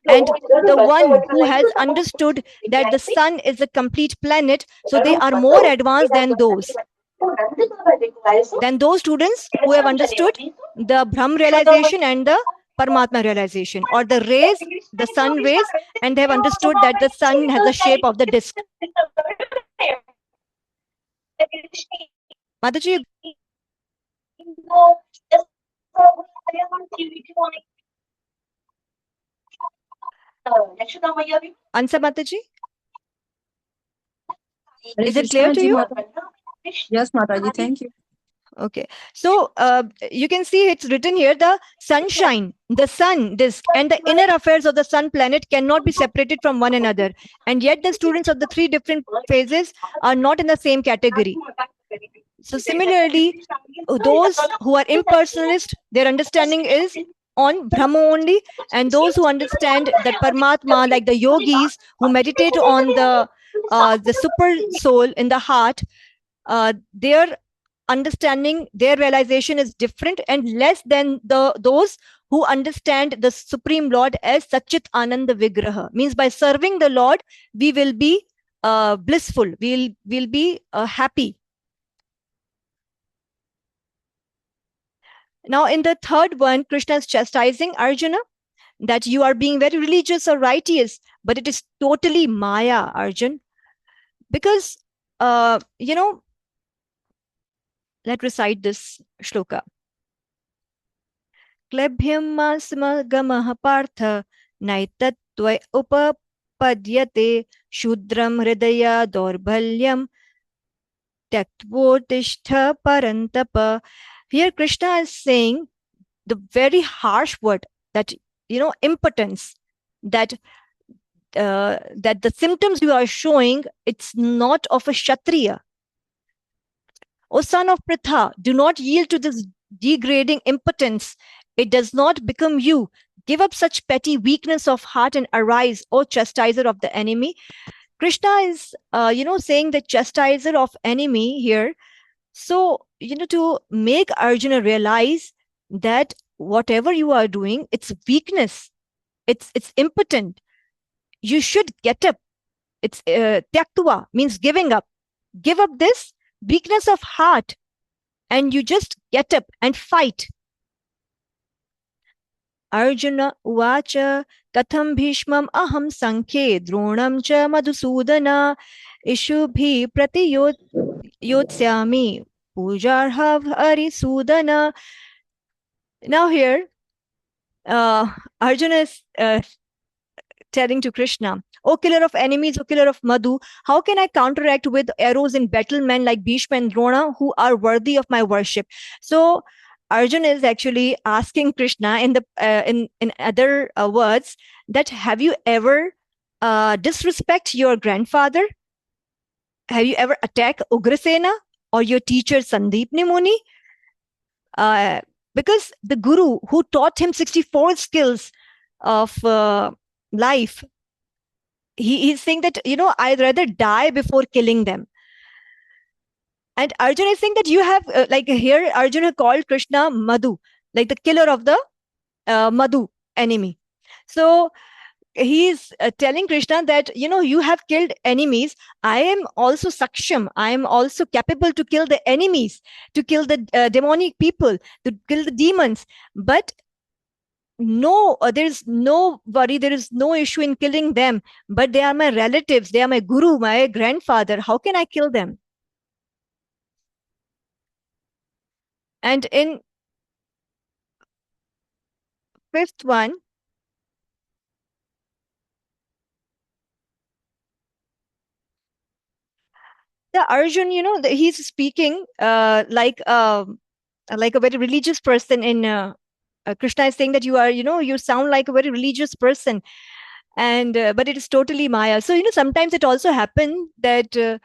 And the one who has understood that the sun is a complete planet, so they are more advanced than those students who have understood the Brahm realization and the Paramatma realization, or the rays, the sun rays, and they have understood that the sun has the shape of the disk. Mataji, answer Mataji. Is it clear to you? Yes, Mataji, thank you. Okay, so you can see it's written here, the sunshine, the sun disk, and the inner affairs of the sun planet cannot be separated from one another. And yet the students of the three different phases are not in the same category. So similarly, those who are impersonalist, their understanding is on Brahma only, and those who understand that Paramatma, like the yogis who meditate on the super soul in the heart, their understanding, their realization is different and less than those who understand the Supreme Lord as Satchit Ananda Vigraha. Means by serving the Lord, we will be blissful, we'll be happy. Now, in the third one, Krishna is chastising Arjuna that you are being very religious or righteous, but it is totally Maya, Arjun. Because, let's recite this shloka. Klebhyam masmagamah partha naitattvai upapadyate shudram hridaya daurbhalyam Tyaktvotishtha parantapa. Here Krishna is saying the very harsh word, that impotence, that that the symptoms you are showing, it's not of a Kshatriya. O son of Pritha, do not yield to this degrading impotence. It does not become you. Give up such petty weakness of heart and arise, O chastiser of the enemy. Krishna is, saying the chastiser of enemy here. So, to make Arjuna realize that whatever you are doing, it's weakness. It's impotent. You should get up. It's tyaktva, means giving up. Give up this weakness of heart and you just get up and fight. Arjuna uvacha katham bhishmam aham sankhe dronam cha madhusudana ishubhi pratiyotsyami pujarhav harisudana. Now here, Arjuna is telling to Krishna, O killer of enemies, O killer of Madhu, how can I counteract with arrows in battle men like Bhishma and Drona who are worthy of my worship? So Arjuna is actually asking Krishna in the in other words that have you ever disrespect your grandfather? Have you ever attacked Ugrasena or your teacher Sandeepni Muni? Because the guru who taught him 64 skills of life, he's saying that, I'd rather die before killing them. And Arjuna is saying that you have, like here, Arjuna called Krishna Madhu, like the killer of the Madhu enemy. So he's telling Krishna that, you have killed enemies. I am also saksham. I am also capable to kill the enemies, to kill the demonic people, to kill the demons. But no, there's no worry, there is no issue in killing them, but they are my relatives, they are my guru, my grandfather. How can I kill them? And in fifth one, the Arjun, he's speaking like a very religious person. In Krishna is saying that you are, you sound like a very religious person, and but it is totally Maya. So sometimes it also happens that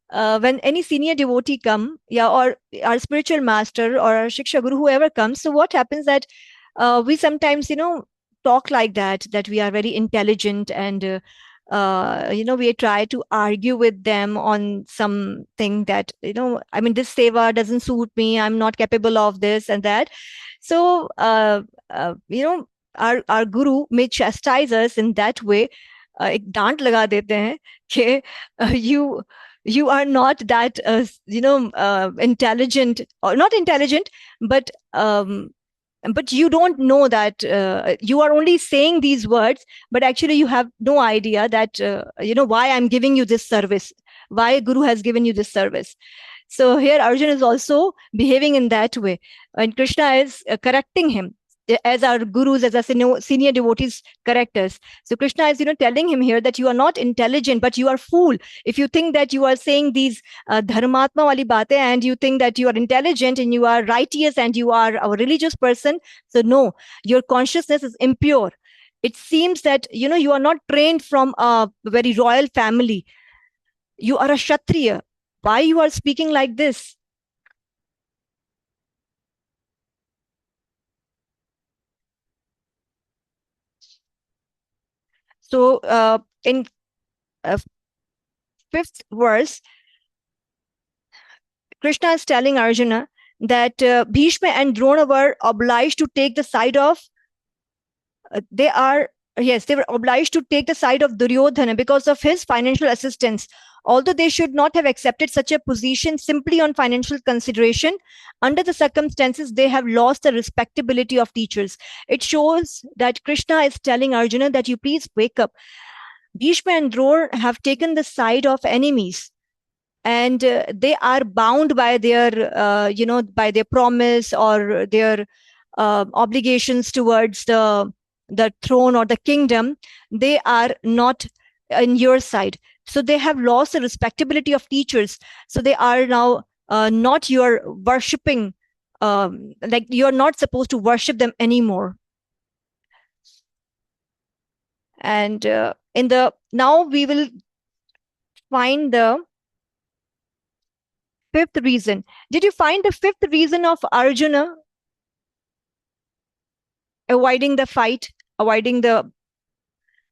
when any senior devotee come, yeah, or our spiritual master or our shiksha guru, whoever comes, so what happens that we sometimes talk like that we are very intelligent, and we try to argue with them on something that I mean, this seva doesn't suit me, I'm not capable of this and that. So our guru may chastise us in that way. एक डांट लगा देते हैं कि you are not that intelligent, or not intelligent, but you don't know that you are only saying these words, but actually you have no idea that why I'm giving you this service, why guru has given you this service. So here Arjun is also behaving in that way, and Krishna is correcting him as our gurus, as our senior devotees correct us. So Krishna is telling him here that you are not intelligent, but you are fool. If you think that you are saying these dharmatma wali batein, and you think that you are intelligent and you are righteous and you are a religious person, so no, your consciousness is impure. It seems that you are not trained from a very royal family. You are a Kshatriya. Why you are speaking like this? So in fifth verse, Krishna is telling Arjuna that Bhishma and Drona were obliged to take the side of they were obliged to take the side of Duryodhana because of his financial assistance. Although they should not have accepted such a position simply on financial consideration, under the circumstances, they have lost the respectability of teachers. It shows that Krishna is telling Arjuna that you please wake up. Bhishma and Drona have taken the side of enemies, and they are bound by their by their promise or their obligations towards the throne or the kingdom. They are not in your side, so they have lost the respectability of teachers. So they are now not your worshipping, like you're not supposed to worship them anymore. And in the now we will find the fifth reason. Did you find the fifth reason of Arjuna avoiding the fight, avoiding the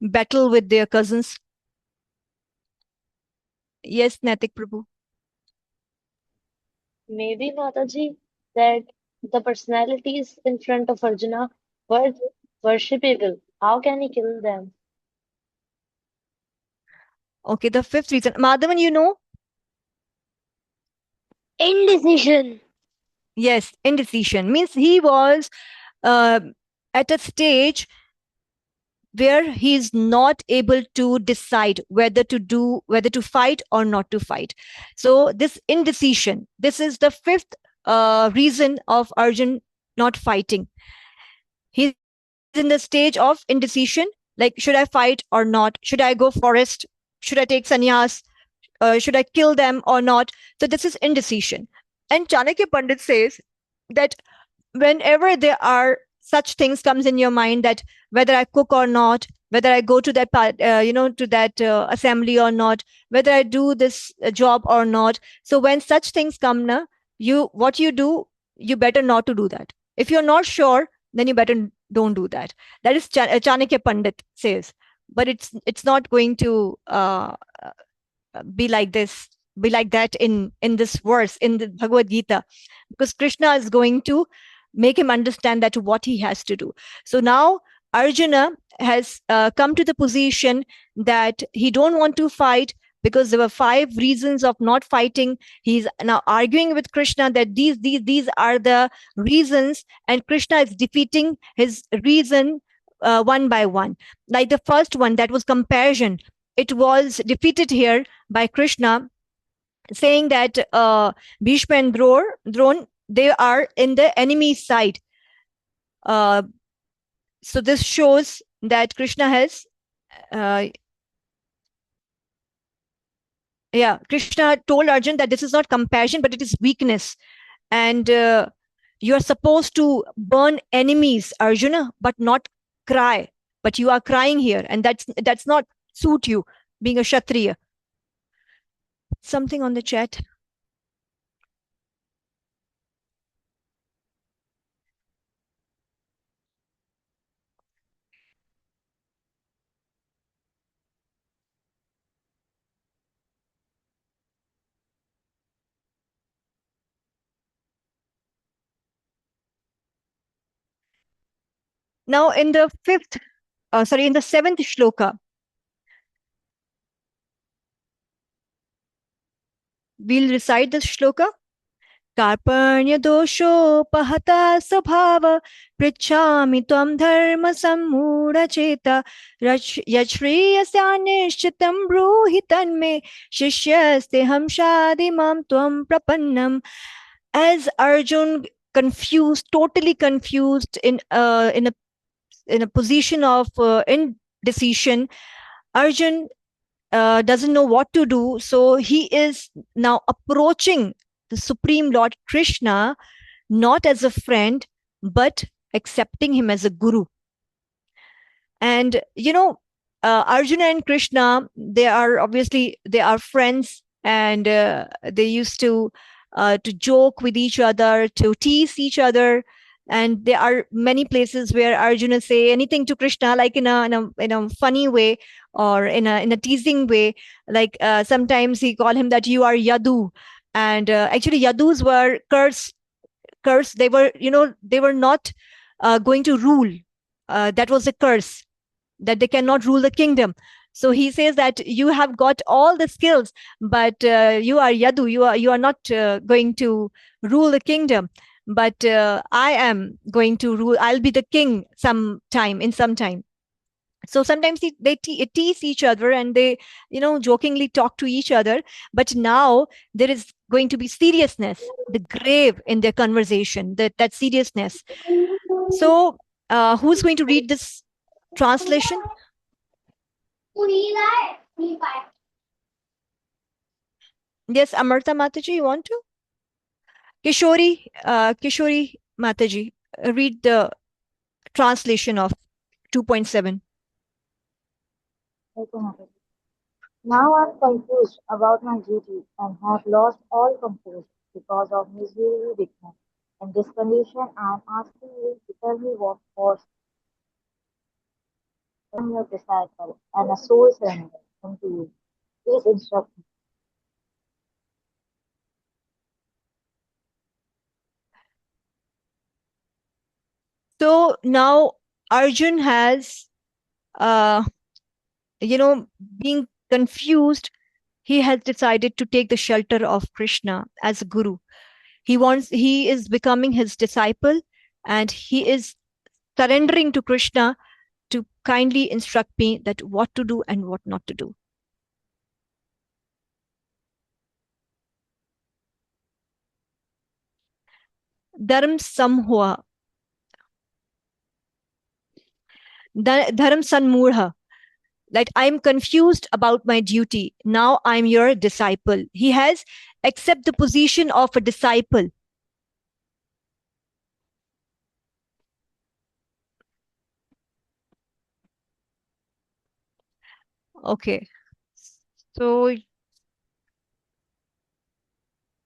battle with their cousins? Yes, Natik Prabhu. Maybe Mataji that the personalities in front of Arjuna were worshipable. How can he kill them? Okay, the fifth reason. Madhavan, you know? Indecision. Yes, indecision means he was uh, at a stage where he is not able to decide whether to fight or not to fight. So this indecision, this is the fifth reason of Arjun not fighting. He's in the stage of indecision, like should I fight or not? Should I go forest? Should I take sannyas? Should I kill them or not? So this is indecision. And Chanakya Pandit says that whenever there are such things comes in your mind, that whether I cook or not, whether I go to that to that assembly or not, whether I do this job or not. So when such things come na, what you do, you better not to do that. If you're not sure, then you better don't do that. That is Chanakya Pandit says. But it's not going to be like this, be like that in this verse in the Bhagavad Gita, because Krishna is going to make him understand that what he has to do. So now Arjuna has come to the position that he don't want to fight because there were 5 reasons of not fighting. He's now arguing with Krishna that these are the reasons, and Krishna is defeating his reason one by one. Like the first one, that was compassion. It was defeated here by Krishna, saying that Bhishma and Drona, they are in the enemy side. Uh, so this shows that Krishna has, Krishna told Arjun that this is not compassion, but it is weakness. And you are supposed to burn enemies, Arjuna, but not cry. But you are crying here, and that's not suit you, being a Kshatriya. Something on the chat. Now, in the in the 7th shloka, we'll recite this shloka. Karpanya doshopahata sabhava prichami tvam dharma sammura cheta yachriyasyanishchitam bruhi tanme shishyaste hamshadi mam tvam prapannam. As Arjun confused, totally confused in a position of indecision, Arjun doesn't know what to do. So he is now approaching the Supreme Lord Krishna not as a friend, but accepting him as a guru. And Arjuna and Krishna, they are friends, and they used to joke with each other, to tease each other. And there are many places where Arjuna say anything to Krishna, like in a funny way, or in a teasing way. Like sometimes he call him that you are Yadu, and actually Yadus were curse. They were they were not going to rule. That was a curse, that they cannot rule the kingdom. So he says that you have got all the skills, but you are Yadu. You are not going to rule the kingdom. But I am going to rule. I'll be the king some time. So sometimes they tease each other, and they jokingly talk to each other. But now there is going to be seriousness, the grave in their conversation, that seriousness. So who's going to read this translation? Yes, Amarta Mataji, you want to? Kishori Mataji, read the translation of 2.7. Okay, Mataji. Now I'm confused about my duty and have lost all composure because of misery, weakness. In this condition, I am asking you to tell me what force I am your disciple and a soul surrender unto you. Please instruct me. So now Arjun has, uh, being confused, he has decided to take the shelter of Krishna as a guru. He is becoming his disciple, and he is surrendering to Krishna to kindly instruct me that what to do and what not to do. Dharm samhua, dharm sanmudha. Like, I'm confused about my duty. Now I'm your disciple. He has accepted the position of a disciple. Okay. So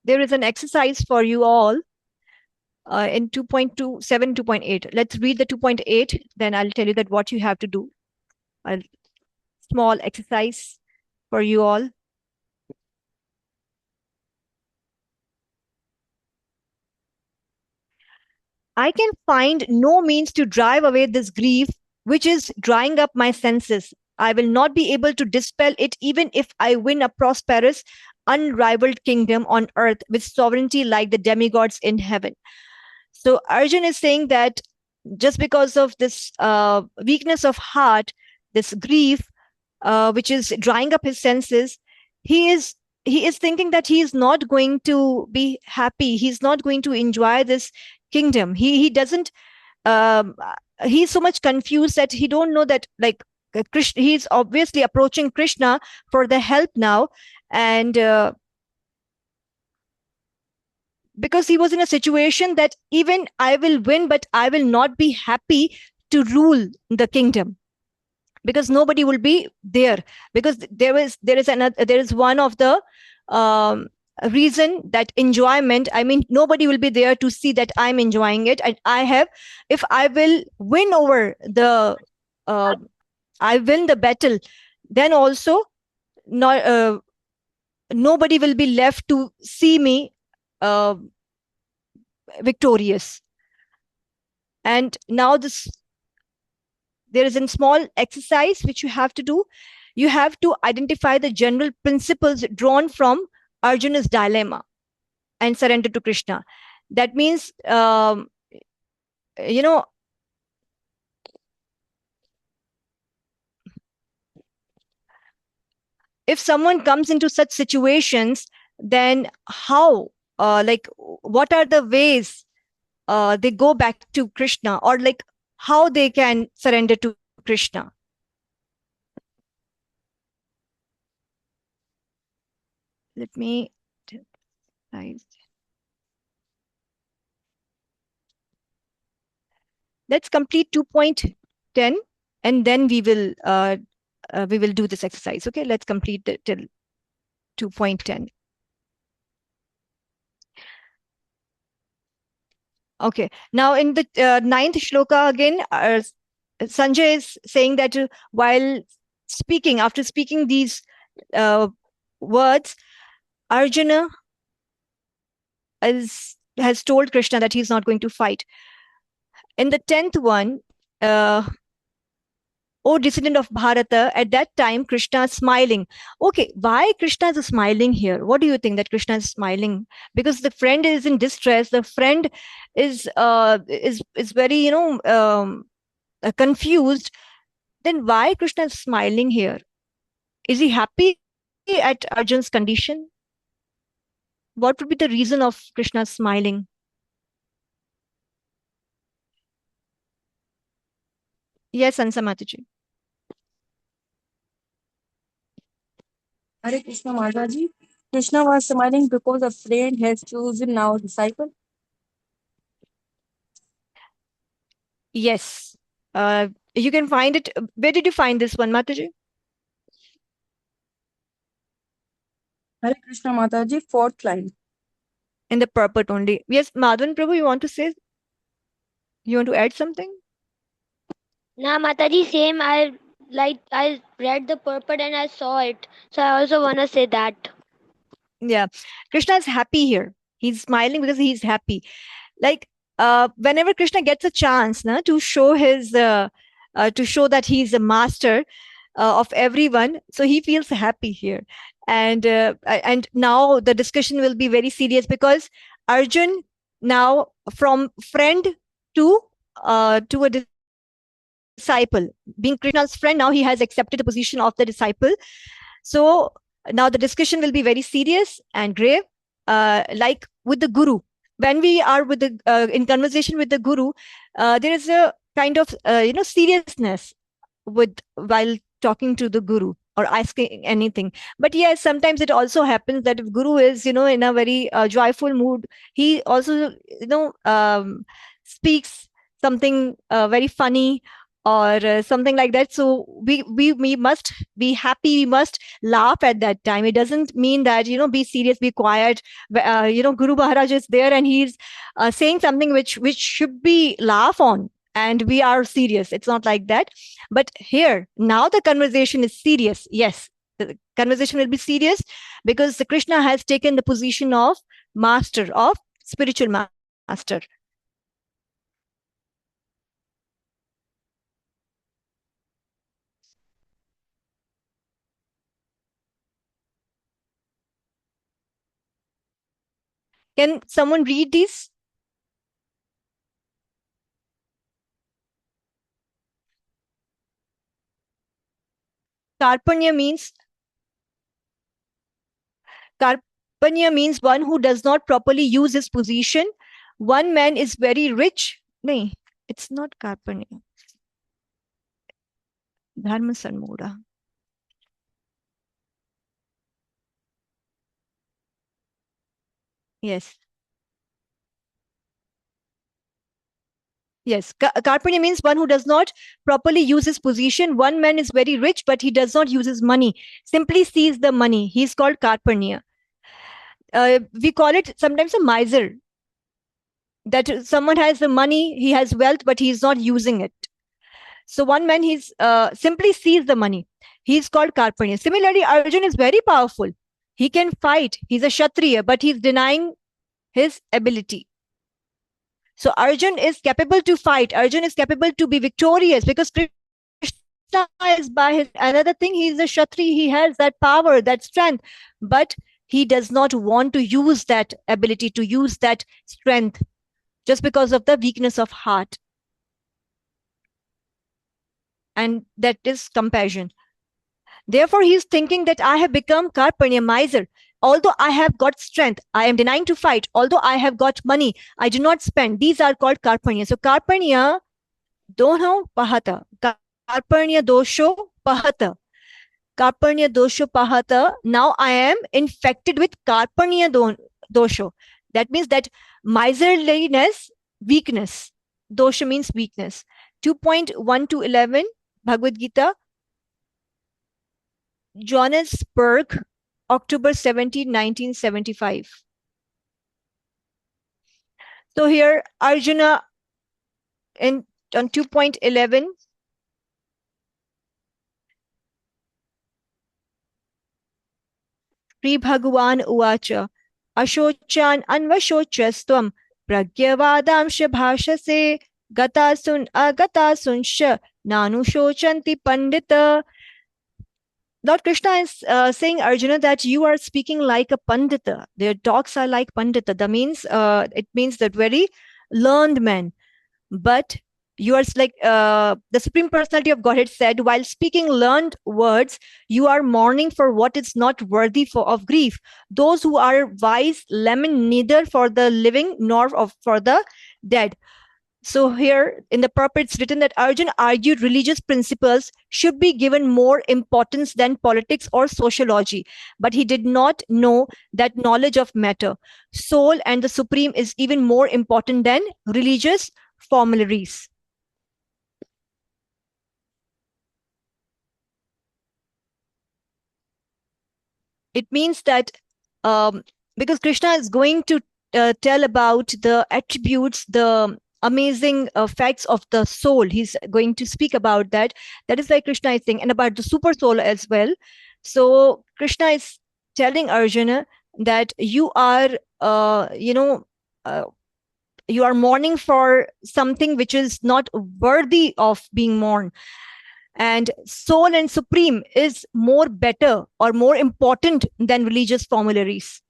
there is an exercise for you all in 2.27, 2.8. Let's read the 2.8, then I'll tell you that what you have to do. A small exercise for you all. I can find no means to drive away this grief, which is drying up my senses. I will not be able to dispel it even if I win a prosperous, unrivaled kingdom on earth with sovereignty like the demigods in heaven. So Arjun is saying that just because of this weakness of heart, this grief, which is drying up his senses, he is he is thinking that he is not going to be happy. He's not going to enjoy this kingdom. He doesn't. Um, he's so much confused that he don't know that, like, Krishna. He's obviously approaching Krishna for the help now, and because he was in a situation that even I will win, but I will not be happy to rule the kingdom because nobody will be there, because there is one of the um, reason that enjoyment, I mean, nobody will be there to see that I'm enjoying it, and I have, if I will win over the uh, I win the battle, then also not nobody will be left to see me uh, victorious. And now this there is a small exercise which you have to do. You have to identify the general principles drawn from Arjuna's dilemma and surrender to Krishna. That means, you know, if someone comes into such situations, then how, what are the ways they go back to Krishna, or like how they can surrender to Krishna? Let me. Let's complete 2.10, and then we will do this exercise. Okay, let's complete it till 2.10. Okay, now in the ninth shloka again, Sanjay is saying that while speaking, after speaking these words, Arjuna has told Krishna that he's not going to fight. In the 10th one, O descendant of Bharata, at that time Krishna is smiling. Okay, why Krishna is smiling here? What do you think that Krishna is smiling? Because the friend is in distress. The friend is very, confused. Then why Krishna is smiling here? Is he happy at Arjun's condition? What would be the reason of Krishna smiling? Yes, Ansa Mataji. Hare Krishna Mataji. Krishna was smiling because a friend has chosen now disciple. Yes. You can find it. Where did you find this one, Mataji? Hare Krishna Mataji, fourth line. In the purport only. Yes, Madhavan Prabhu, you want to say, you want to add something? Nah, Mataji, same. I read the purport and I saw it, so I also wanna say that. Yeah. Krishna is happy here. He's smiling because he's happy. Like whenever Krishna gets a chance to show his to show that he's a master of everyone, so he feels happy here. And now the discussion will be very serious because Arjun now from friend to to a disciple, being Krishna's friend, now he has accepted the position of the disciple. So now the discussion will be very serious and grave, like with the guru. When we are with the in conversation with the guru, there is a kind of seriousness with while talking to the guru or asking anything. But yes, sometimes it also happens that if guru is in a very joyful mood, he also speaks something very funny or something like that. So we must be happy, we must laugh at that time. It doesn't mean that be serious, be quiet. Guru Maharaj is there and he's saying something which should be laugh on, and we are serious. It's not like that. But here now the conversation is serious. Yes, the conversation will be serious because the Krishna has taken the position of master, of spiritual master. Can someone read these? Karpanya means Karpanya means one who does not properly use his position. One man is very rich. No, it's not Karpanya. Dharma Sanmura. Yes. Yes. Karpanya means one who does not properly use his position. One man is very rich, but he does not use his money. Simply sees the money. He's called Karpanya. We call it sometimes a miser. That someone has the money, he has wealth, but he is not using it. So one man, he's simply sees the money. He's called Karpanya. Similarly, Arjun is very powerful. He can fight. He's a Kshatriya, but he's denying his ability. So Arjun is capable to fight. Arjun is capable to be victorious because Krishna is by his. Another thing, he's a Kshatri. He has that power, that strength, but he does not want to use that ability, to use that strength, just because of the weakness of heart. And that is compassion. Therefore, he is thinking that I have become Karpanya, miser. Although I have got strength, I am denying to fight. Although I have got money, I do not spend. These are called Karpanya. So Karpanya dono pahata. Karpanya dosho pahata. Karpanya dosho pahata. Now I am infected with Karpanya dosho. That means that miserliness, weakness. Dosha means weakness. 2.1 to 11, Bhagavad Gita, Johannesburg, October 17, 1975. So here, Arjuna on 2.11, Sri Bhagavan Uvacha, Ashochan Anvashochrastvam, Pragyavadamsha Bhashase, Gatasun Agatasuncha, Nanu Shochanti Pandita. Lord Krishna is saying, Arjuna, that you are speaking like a pandita. Their talks are like pandita. That means it means that very learned man. But you are like the Supreme Personality of Godhead said, while speaking learned words, you are mourning for what is not worthy of grief. Those who are wise lament neither for the living nor for the dead. So here in the purport, it's written that Arjun argued religious principles should be given more importance than politics or sociology, but he did not know that knowledge of matter, soul, and the supreme is even more important than religious formularies. It means that because Krishna is going to tell about the attributes, the amazing facts of the soul. He's going to speak about that. That is why Krishna is saying, and about the super soul as well. So Krishna is telling Arjuna that you are, uh, you are mourning for something which is not worthy of being mourned. And soul and supreme is more better or more important than religious formularies.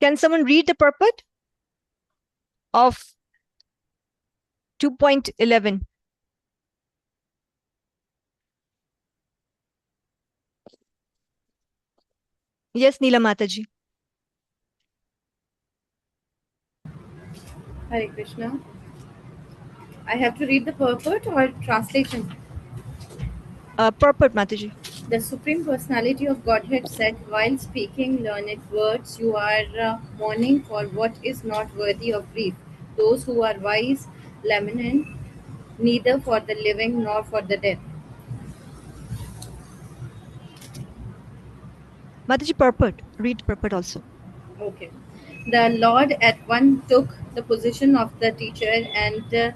Can someone read the purport of 2.11? Yes, Neela Mataji. Hare Krishna. I have to read the purport or translation. Purport, Mataji. The Supreme Personality of Godhead said, while speaking learned words, you are mourning for what is not worthy of grief. Those who are wise lament neither for the living nor for the dead. Mataji, purport. Read purport also. Okay. The Lord at once took the position of the teacher and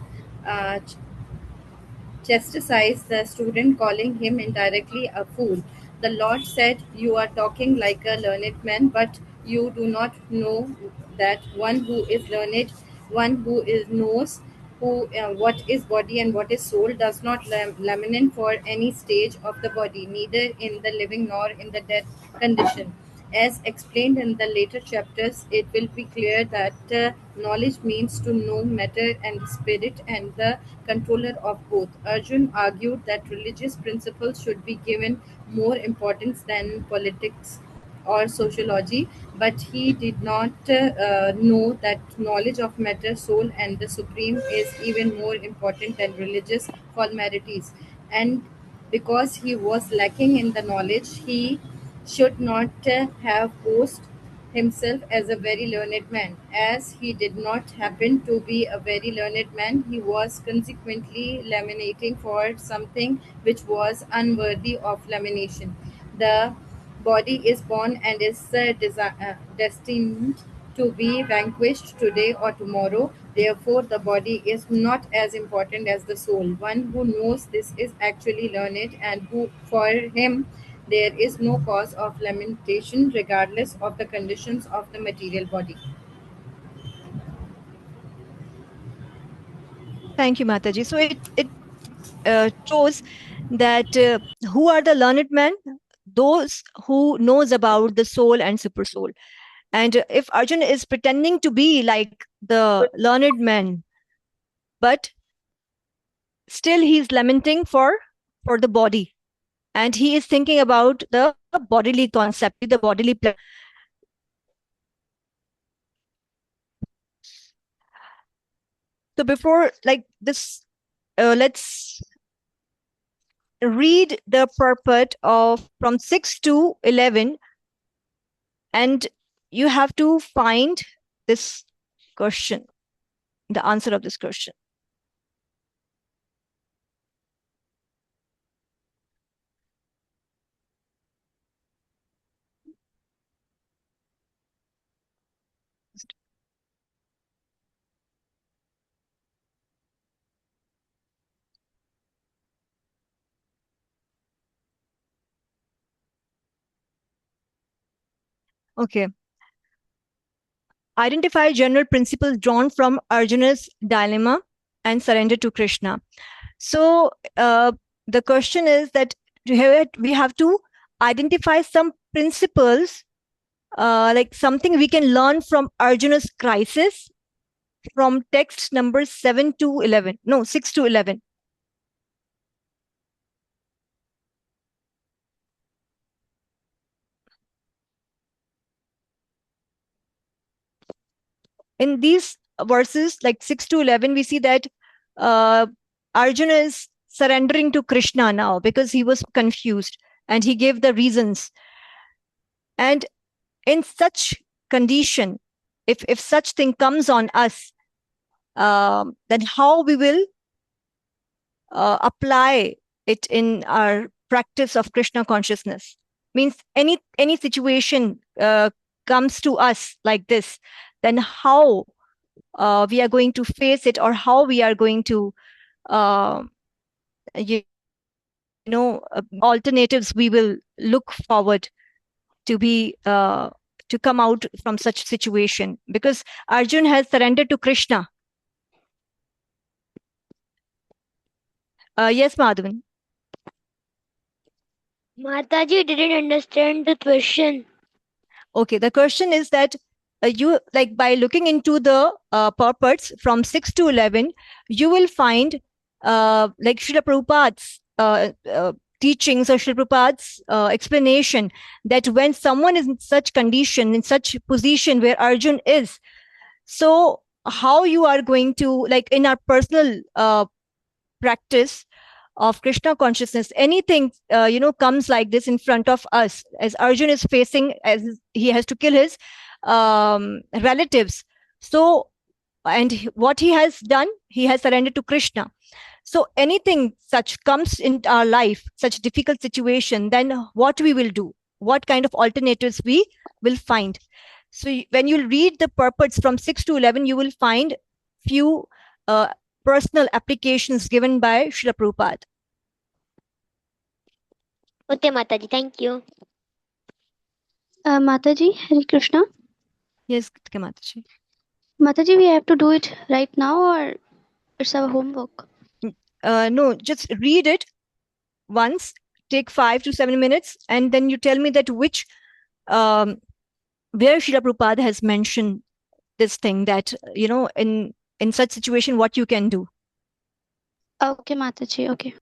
chastised the student, calling him indirectly a fool. The Lord said, you are talking like a learned man, but you do not know that one who is learned, one who is knows what is body and what is soul, does not lament for any stage of the body, neither in the living nor in the dead condition. As explained in the later chapters, it will be clear that knowledge means to know matter and spirit and the controller of both. Arjun argued that religious principles should be given more importance than politics or sociology, but he did not know that knowledge of matter, soul, and the supreme is even more important than religious formalities. And because he was lacking in the knowledge, he should not have boasted himself as a very learned man. As he did not happen to be a very learned man, he was consequently lamenting for something which was unworthy of lamentation. The body is born and is destined to be vanquished today or tomorrow. Therefore, the body is not as important as the soul. One who knows this is actually learned, and who, for him, there is no cause of lamentation regardless of the conditions of the material body. Thank you, Mataji. So it shows that who are the learned men? Those who knows about the soul and super soul. And if Arjun is pretending to be like the learned man, but still he's lamenting for the body, and he is thinking about the bodily concept, the bodily pleasure. So before like this, let's read the purport of from 6 to 11, and you have to find this question, the answer of this question. Okay. Identify general principles drawn from Arjuna's dilemma and surrender to Krishna. So the question is that we have to identify some principles, like something we can learn from Arjuna's crisis from text number 7 to 11. No, 6 to 11. In these verses, like 6 to 11, we see that uh, Arjuna is surrendering to Krishna now because he was confused, and he gave the reasons. And in such condition, if such thing comes on us, then how we will apply it in our practice of Krishna consciousness. Means any situation comes to us like this, then how we are going to face it, or how we are going to uh, alternatives we will look forward to be to come out from such situation, because Arjun has surrendered to Krishna. Yes, Madhavan. Mataji didn't understand the question. Okay, the question is that you, like, by looking into the purports from 6 to 11, you will find like Srila Prabhupada's teachings, or Srila Prabhupada's explanation, that when someone is in such condition, in such position where Arjun is, so how you are going to, like, in our personal practice of Krishna consciousness, anything comes like this in front of us, as Arjun is facing, as he has to kill his relatives. So, and what he has done, he has surrendered to Krishna. So anything such comes in our life, such difficult situation, then what we will do, what kind of alternatives we will find. So when you read the purports from 6 to 11, you will find few uh, personal applications given by Srila Prabhupada. Okay, Mataji, thank you. Mataji, Hare Krishna. Yes, Mataji. Mataji, we have to do it right now, or it's our homework? No, just read it once, take 5 to 7 minutes, and then you tell me that which, where Srila Prabhupada has mentioned this thing, that, in such situation, what you can do. Okay, Mataji, okay.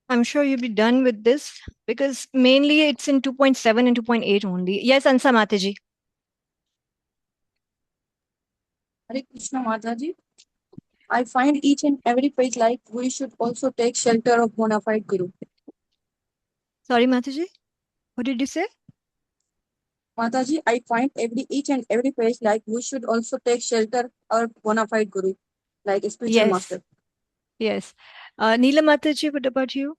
I'm sure you'll be done with this because mainly it's in 2.7 and 2.8 only. Yes, Ansa Mataji. Hare Krishna Mataji. I find each and every page like we should also take shelter of bona fide Guru. Sorry, Mataji. What did you say? Mataji, I find each and every page like we should also take shelter of bona fide Guru, like a spiritual Yes. master. Yes. Neela Mataji, what about you?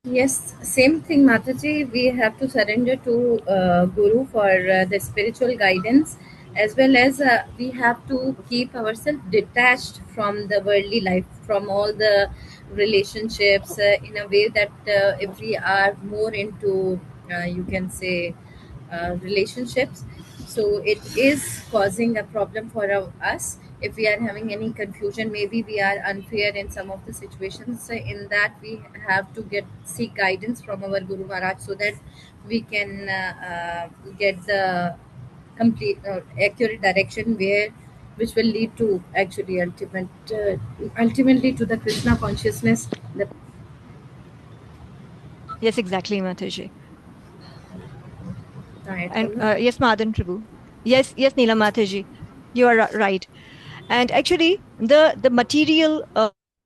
Yes, same thing, Mataji. We have to surrender to Guru for the spiritual guidance, as well as we have to keep ourselves detached from the worldly life, from all the relationships, in a way that if we are more into, you can say, relationships, so it is causing a problem for us. If we are having any confusion, maybe we are unfair in some of the situations, in that we have to get seek guidance from our Guru Maharaj, so that we can get the complete accurate direction, where which will lead to actually ultimately to the Krishna consciousness. The Yes, exactly, Mataji. And Ayatollah. yes, Madan Prabhu. Yes, Neela Mataji. You are right. And actually, the material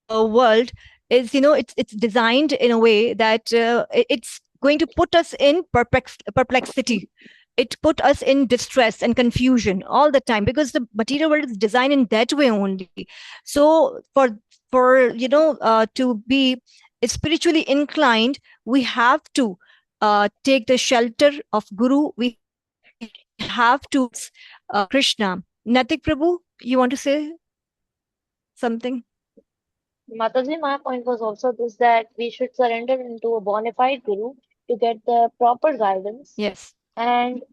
world is, it's designed in a way that it's going to put us in perplexity. It put us in distress and confusion all the time because the material world is designed in that way only. So for to be spiritually inclined, we have to take the shelter of Guru. We have to Krishna. Natik Prabhu, you want to say something? Mataji, my point was also this, that we should surrender into a bona fide Guru to get the proper guidance, Yes. and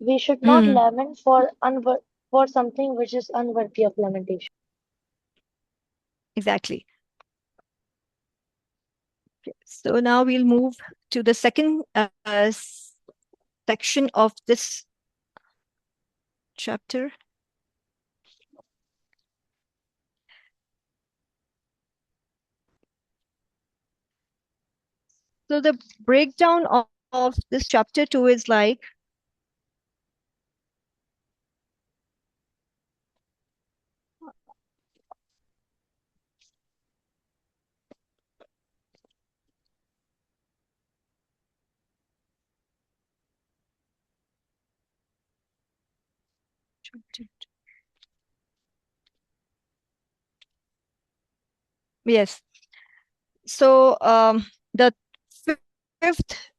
we should not Hmm. lament for something which is unworthy of lamentation. Exactly. So now we'll move to the second section of this chapter. So the breakdown of this chapter 2 is like yes. So the fifth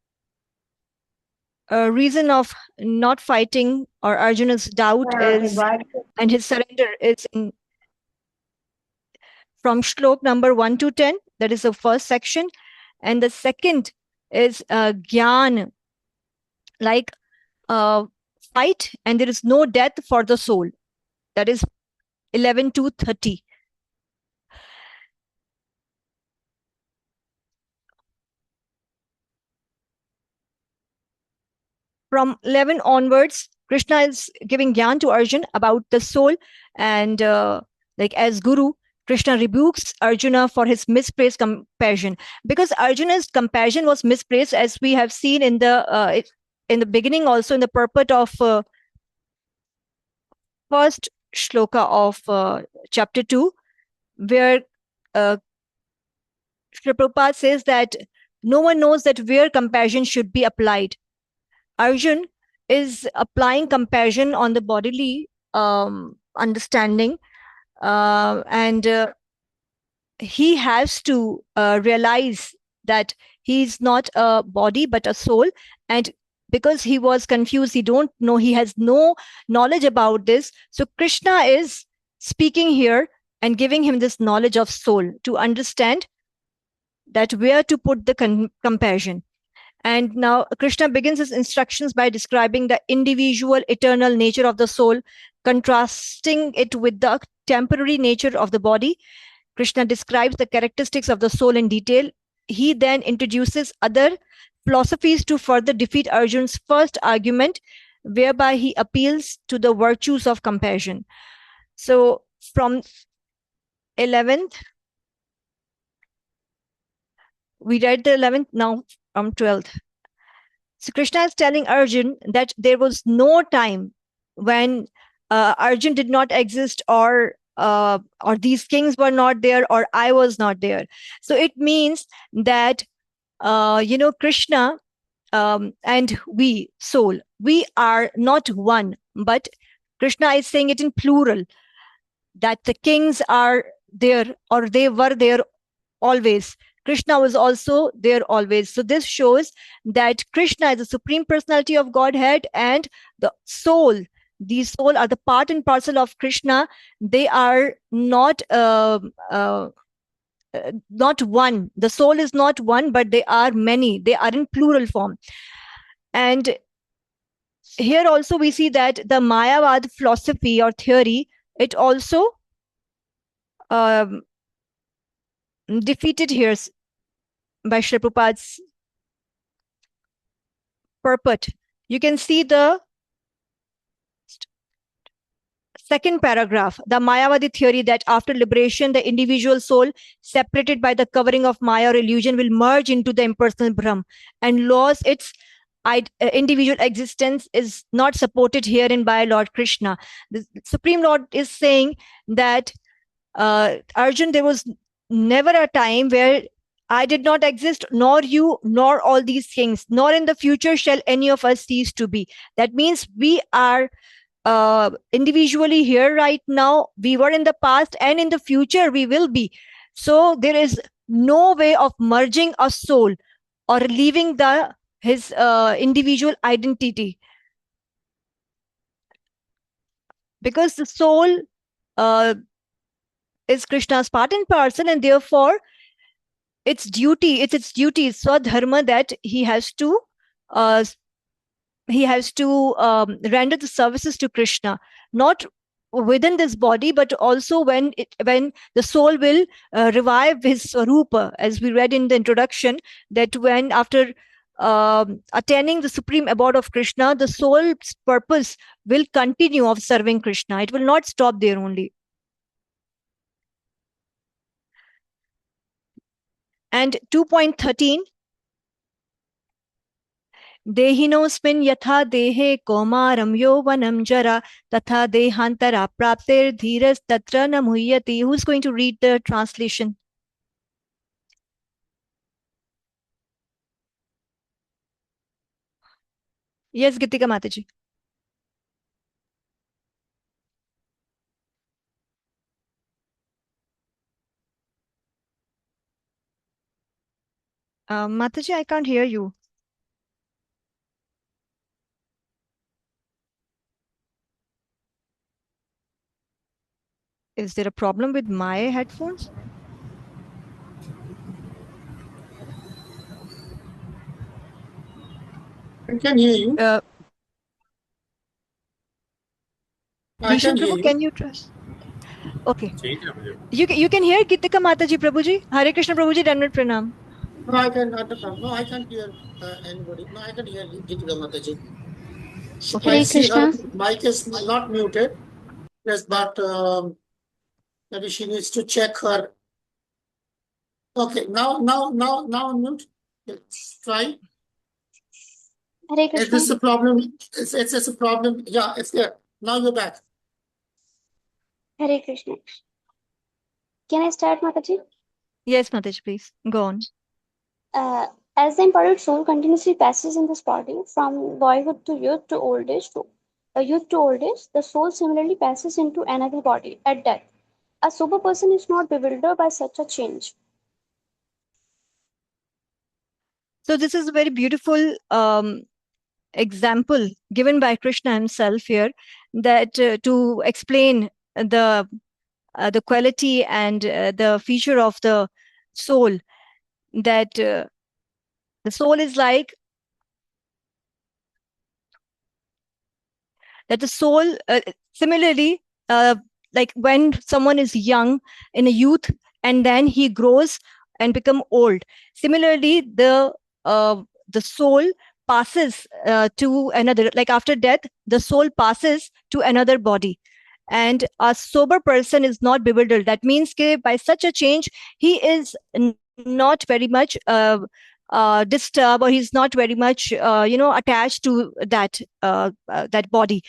reason of not fighting or Arjuna's doubt is and his surrender is from shlok number 1 to 10. That is the first section. And the second is gyan, like fight and there is no death for the soul. That is 11 to 30. From 11 onwards, Krishna is giving gyan to Arjun about the soul. And like as Guru, Krishna rebukes Arjuna for his misplaced compassion, because Arjuna's compassion was misplaced, as we have seen in the beginning, also in the purport of first shloka of chapter 2, where uh, Srila Prabhupada says that no one knows that where compassion should be applied. Arjun is applying compassion on the bodily understanding, and he has to realize that he's not a body but a soul. And because he was confused, he don't know, he has no knowledge about this. So Krishna is speaking here and giving him this knowledge of soul to understand that where to put the compassion. And now Krishna begins his instructions by describing the individual eternal nature of the soul, contrasting it with the temporary nature of the body. Krishna describes the characteristics of the soul in detail. He then introduces other philosophies to further defeat Arjun's first argument, whereby he appeals to the virtues of compassion. So from 11th we read the 11th, now from 12th. So Krishna is telling Arjun that there was no time when Arjun did not exist, or these kings were not there, or I was not there. So it means that Krishna, and we, soul, we are not one, but Krishna is saying it in plural, that the kings are there, or they were there always. Krishna was also there always. So this shows that Krishna is the supreme personality of Godhead, and the soul, these soul are the part and parcel of Krishna. They are not one. The soul is not one, but they are many. They are in plural form. And here also we see that the Mayavad philosophy or theory, it also um, defeated here by Srila Prabhupada's purport. You can see the second paragraph, the Mayavadi theory that after liberation, the individual soul, separated by the covering of Maya or illusion, will merge into the impersonal Brahm and lose its individual existence, is not supported herein by Lord Krishna. The Supreme Lord is saying that, Arjun, there was never a time where I did not exist, nor you, nor all these things, nor in the future shall any of us cease to be. That means we are individually here right now, we were in the past, and in the future we will be. So there is no way of merging a soul or leaving his individual identity, because the soul is Krishna's part and parcel, and therefore it's its duty, swadharma, that he has to uh, render the services to Krishna, not within this body, but also when the soul will revive his swarupa, as we read in the introduction, that when after attaining the supreme abode of Krishna, the soul's purpose will continue of serving Krishna. It will not stop there only. And 2.13, देहिनोऽस्मिन् यथा देहे कौमारं यौवनं जरा तथा देहान्तरा प्राप्तिर्धीरस्तत्र न मुह्यति. Who's going to read the translation? Yes, Gitika Mataji. Mataji, I can't hear you. Is there a problem with my headphones? I can hear you. Bhisham Prabhu, can you trust? Okay. You can hear Gitika Mataji, Prabhuji? Hare Krishna Prabhuji, Dandavat Pranam. No, I can't hear anybody. No, I can hear Gita Mataji. Okay. I see her mic is not muted. Yes, but maybe she needs to check her. Okay, now mute. Let's try. Hare Is Krishna. this a problem? It's a problem. Yeah, it's there. Now you're back. Hare Krishna. Can I start, Mataji? Yes, Mataji, please. Go on. As the embodied soul continuously passes in this body from boyhood to youth to old age, the soul similarly passes into another body at death. A sober person is not bewildered by such a change. So this is a very beautiful example given by Krishna himself here, that to explain the quality and the feature of the soul, that the soul is like that. The soul, similarly, like when someone is young in a youth, and then he grows and become old. Similarly, the soul passes to another, like after death, the soul passes to another body. And a sober person is not bewildered. That means that by such a change, he is not very much disturbed, or he's not very much attached to that body.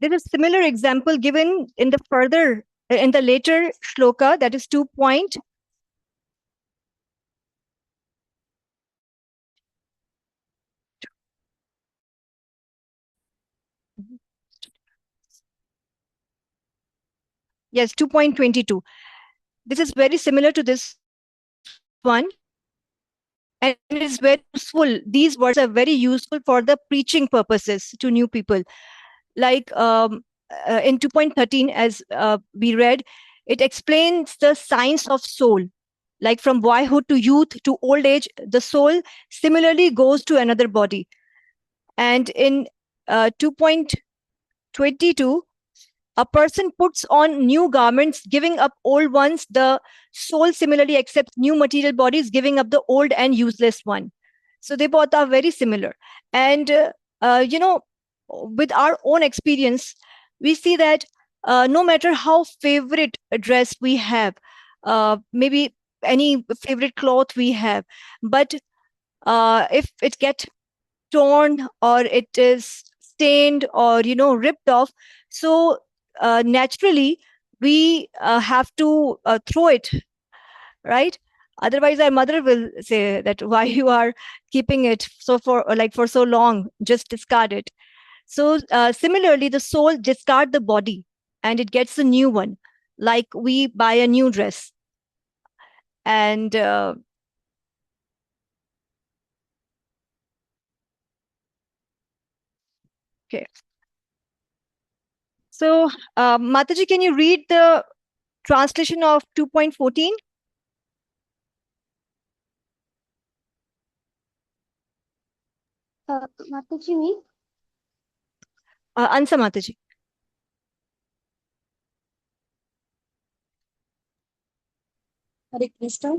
There is a similar example given in the later shloka, that is 2 point. Yes, 2.22. This is very similar to this one, and it is very useful. These words are very useful for the preaching purposes to new people. Like in 2.13, as we read, it explains the science of soul. Like from boyhood to youth to old age, the soul similarly goes to another body. And in 2.22, a person puts on new garments, giving up old ones. The soul similarly accepts new material bodies, giving up the old and useless one. So they both are very similar. And, with our own experience, we see that no matter how favorite a dress we have, maybe any favorite cloth we have, but if it gets torn or it is stained or ripped off, so naturally we have to throw it, right? Otherwise our mother will say that why you are keeping it so for so long, just discard it. So similarly the soul discard the body and it gets a new one, like we buy a new dress. And okay, so Mataji, can you read the translation of 2.14? Mataji, me? Ansa Mataji. Hare Krishna,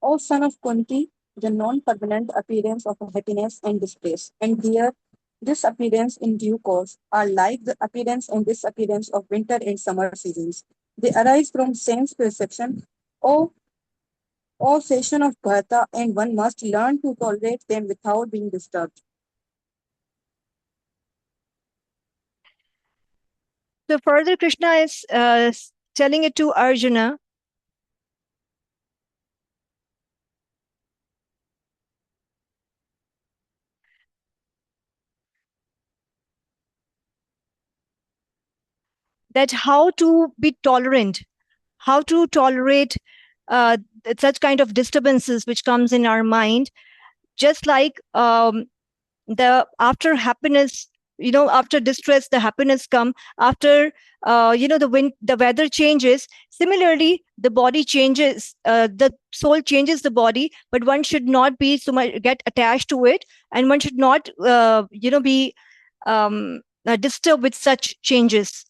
O son of Kunti, the non-permanent appearance of happiness and disgrace, and here this appearance in due course are like the appearance and disappearance of winter and summer seasons. They arise from sense perception, or session of bhata, and one must learn to tolerate them without being disturbed. So further, Krishna is telling it to Arjuna. That how to be tolerant, how to tolerate such kind of disturbances which comes in our mind, just like the after happiness, after distress the happiness come. After the weather changes, similarly the body changes, the soul changes the body, but one should not be so much get attached to it, and one should not be disturbed with such changes.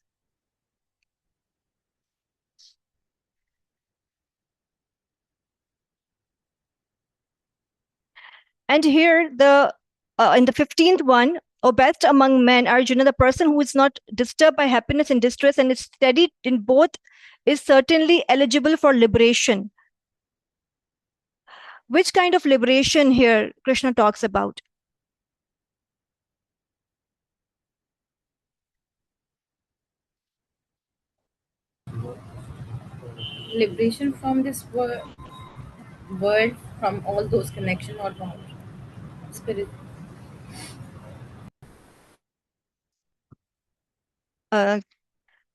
And here the in the 15th one, O best among men, Arjuna, the person who is not disturbed by happiness and distress and is steady in both is certainly eligible for liberation. Which kind of liberation here Krishna talks about? Liberation from this world, from all those connection or bound. Spirit.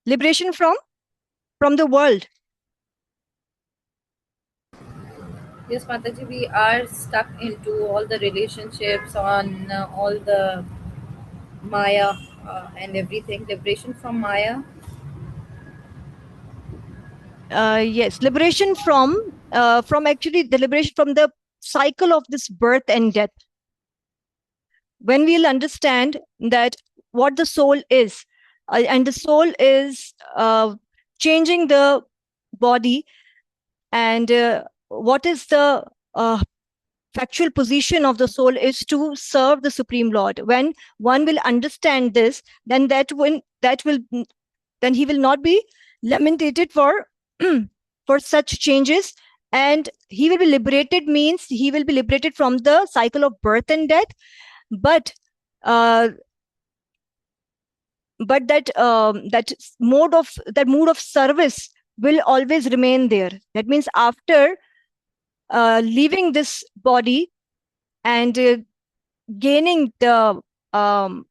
Liberation from the world. Yes, Mataji, we are stuck into all the relationships on all the Maya and everything. Liberation from Maya. Yes, liberation from actually the liberation from the cycle of this birth and death. When we'll understand that what the soul is, and the soul is changing the body. And what is the factual position of the soul is to serve the Supreme Lord. When one will understand this, then then he will not be lamented for for such changes, and he will be liberated, means he will be liberated from the cycle of birth and death. But uh, that mood of service will always remain there. That means after leaving this body and gaining um,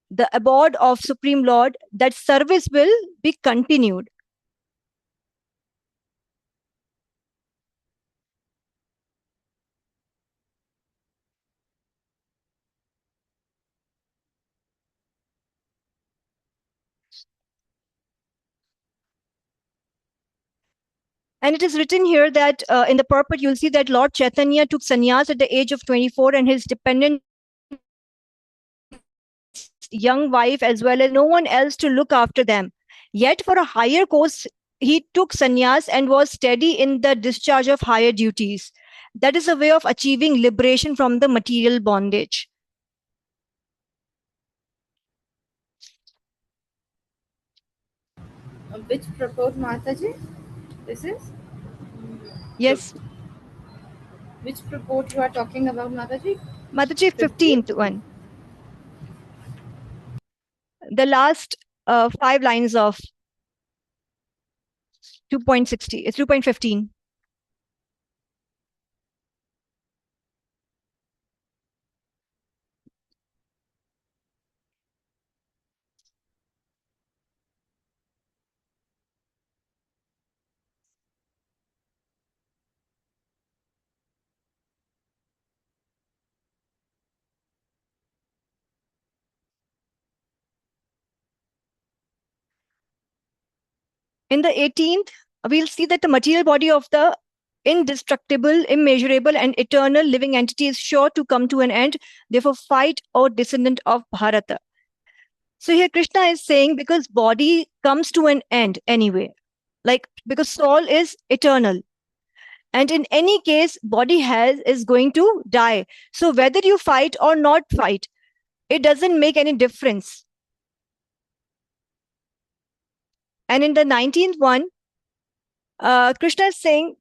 the abode of Supreme Lord, that service will be continued. And it is written here that in the purport, you'll see that Lord Chaitanya took sannyas at the age of 24, and his dependent young wife, as well as no one else to look after them. Yet, for a higher course, he took sannyas and was steady in the discharge of higher duties. That is a way of achieving liberation from the material bondage. Which purport, Mataji? This is? Yes, Which purport you are talking about, Mataji? Mataji, 15th? 15th one. The last 5 lines of 2.60. It's 2.15. In the 18th, we'll see that the material body of the indestructible, immeasurable, and eternal living entity is sure to come to an end. Therefore, fight, O descendant of Bharata. So here Krishna is saying, because body comes to an end anyway, like because soul is eternal. And in any case, body is going to die. So whether you fight or not fight, it doesn't make any difference. And in the 19th one, Krishna is saying,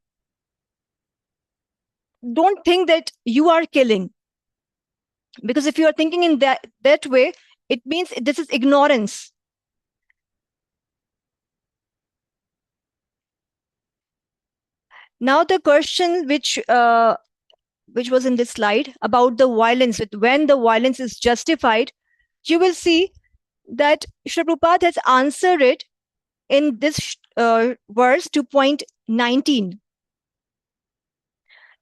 don't think that you are killing. Because if you are thinking in that way, it means this is ignorance. Now the question which was in this slide about the violence, when the violence is justified, you will see that Srila Prabhupada has answered it in this verse 2.19.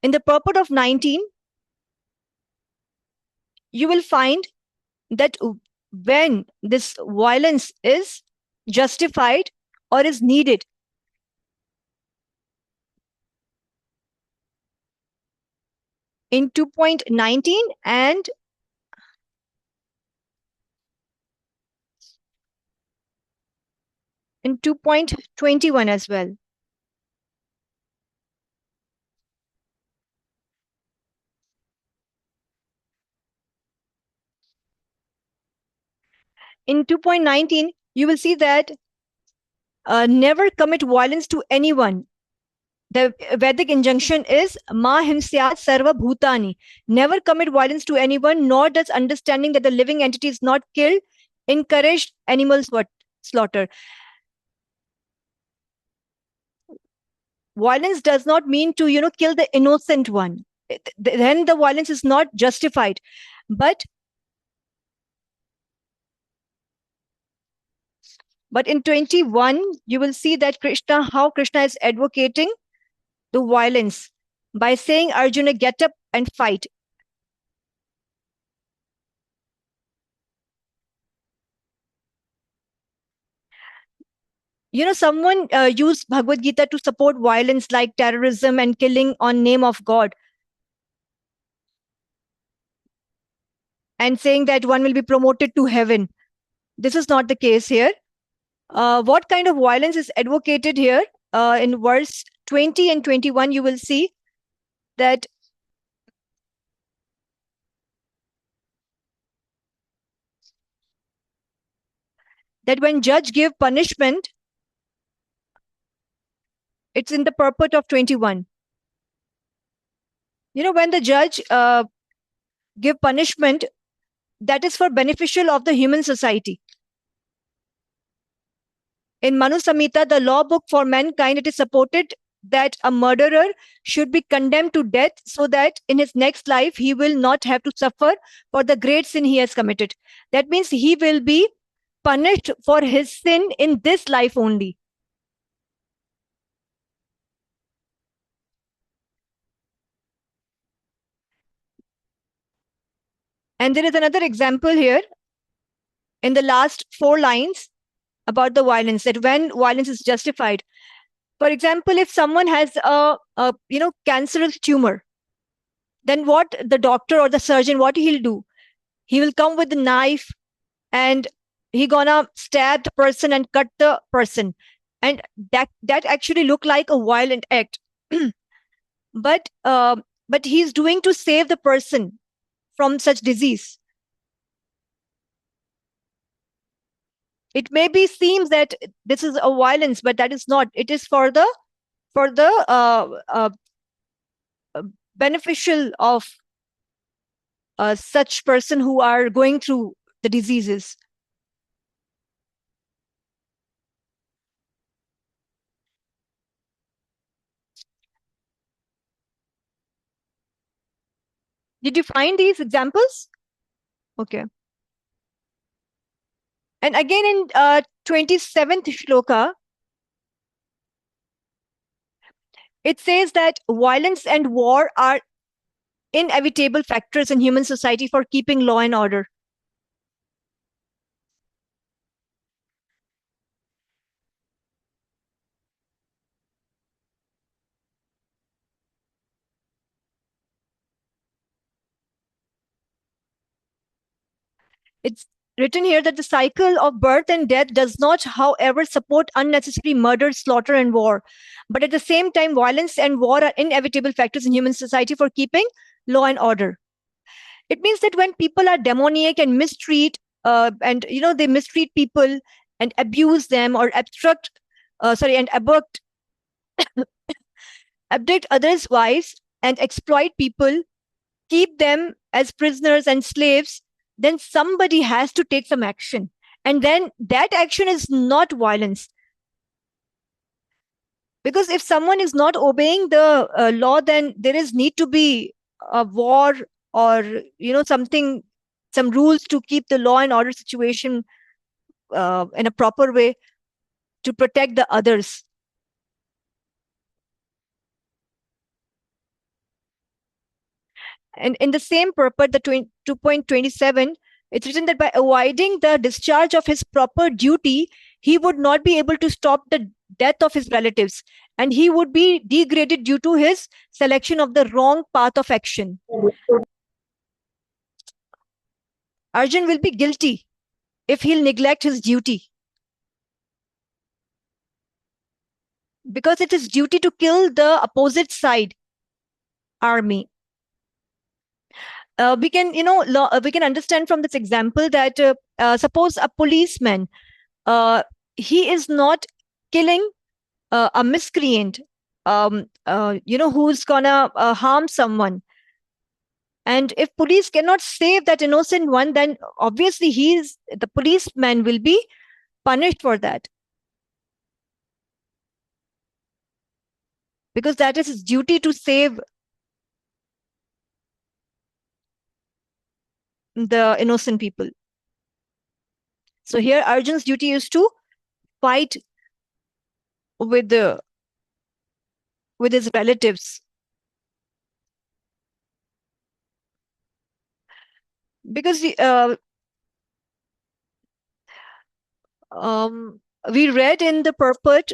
In the purport of 19, you will find that when this violence is justified or is needed, in 2.19 and in 2.21 as well. In 2.19, you will see that never commit violence to anyone. The Vedic injunction is Ma himsyat sarva bhutani. Never commit violence to anyone, nor does understanding that the living entity is not killed encourage animal slaughter. Violence does not mean to, kill the innocent one. Then the violence is not justified. But in 21, you will see that how Krishna is advocating the violence by saying, Arjuna, get up and fight. Someone used Bhagavad Gita to support violence like terrorism and killing on name of God. and saying that one will be promoted to heaven. This is not the case here. What kind of violence is advocated here? In verse 20 and 21, you will see that when judge give punishment, it's in the purport of 21. When the judge give punishment, that is for beneficial of the human society. In Manu Samhita, the law book for mankind, it is supported that a murderer should be condemned to death so that in his next life he will not have to suffer for the great sin he has committed. That means he will be punished for his sin in this life only. And there is another example here in the last 4 lines about the violence, that when violence is justified. For example, if someone has a cancerous tumor, then what the doctor or the surgeon, what he'll do? He will come with the knife and he gonna stab the person and cut the person, and that actually look like a violent act. but he's doing to save the person from such disease. It maybe seems that this is a violence, but that is not. It is for the beneficial of such person who are going through the diseases. Did you find these examples? Okay. And again in 27th shloka, it says that violence and war are inevitable factors in human society for keeping law and order. It's written here that the cycle of birth and death does not, however, support unnecessary murder, slaughter, and war. But at the same time, violence and war are inevitable factors in human society for keeping law and order. It means that when people are demoniac and mistreat, they mistreat people and abuse them or abduct others' wives and exploit people, keep them as prisoners and slaves, then somebody has to take some action. And then that action is not violence. Because if someone is not obeying the law, then there is need to be a war or some rules to keep the law and order situation in a proper way to protect the others. And in the same purport, the 2.27, it's written that by avoiding the discharge of his proper duty, he would not be able to stop the death of his relatives, and he would be degraded due to his selection of the wrong path of action. Arjun will be guilty if he'll neglect his duty, because it is duty to kill the opposite side army. We can understand from this example that suppose a policeman, he is not killing a miscreant, who's gonna harm someone. And if police cannot save that innocent one, then obviously the policeman will be punished for that, because that is his duty to save the innocent people. So here Arjun's duty is to fight with his relatives, because we read in the purport,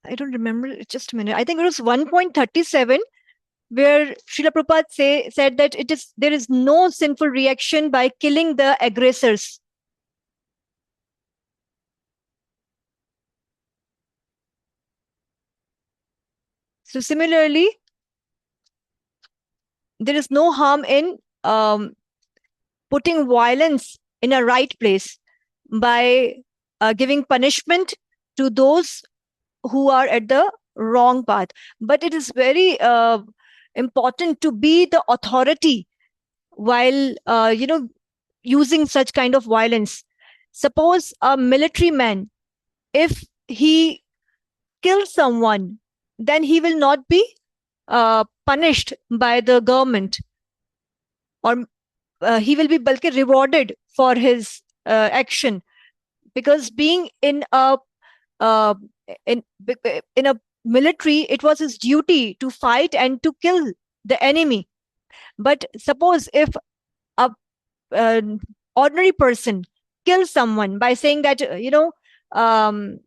I don't remember, just a minute, I think it was 1.37, where Srila Prabhupada said that there is no sinful reaction by killing the aggressors. So similarly, there is no harm in putting violence in a right place by giving punishment to those who are at the wrong path. But it is very important to be the authority while using such kind of violence. Suppose a military man, if he kills someone, then he will not be punished by the government, or he will be bulky rewarded for his action, because being uh, in in a military, it was his duty to fight and to kill the enemy. But suppose if a an ordinary person kills someone by saying that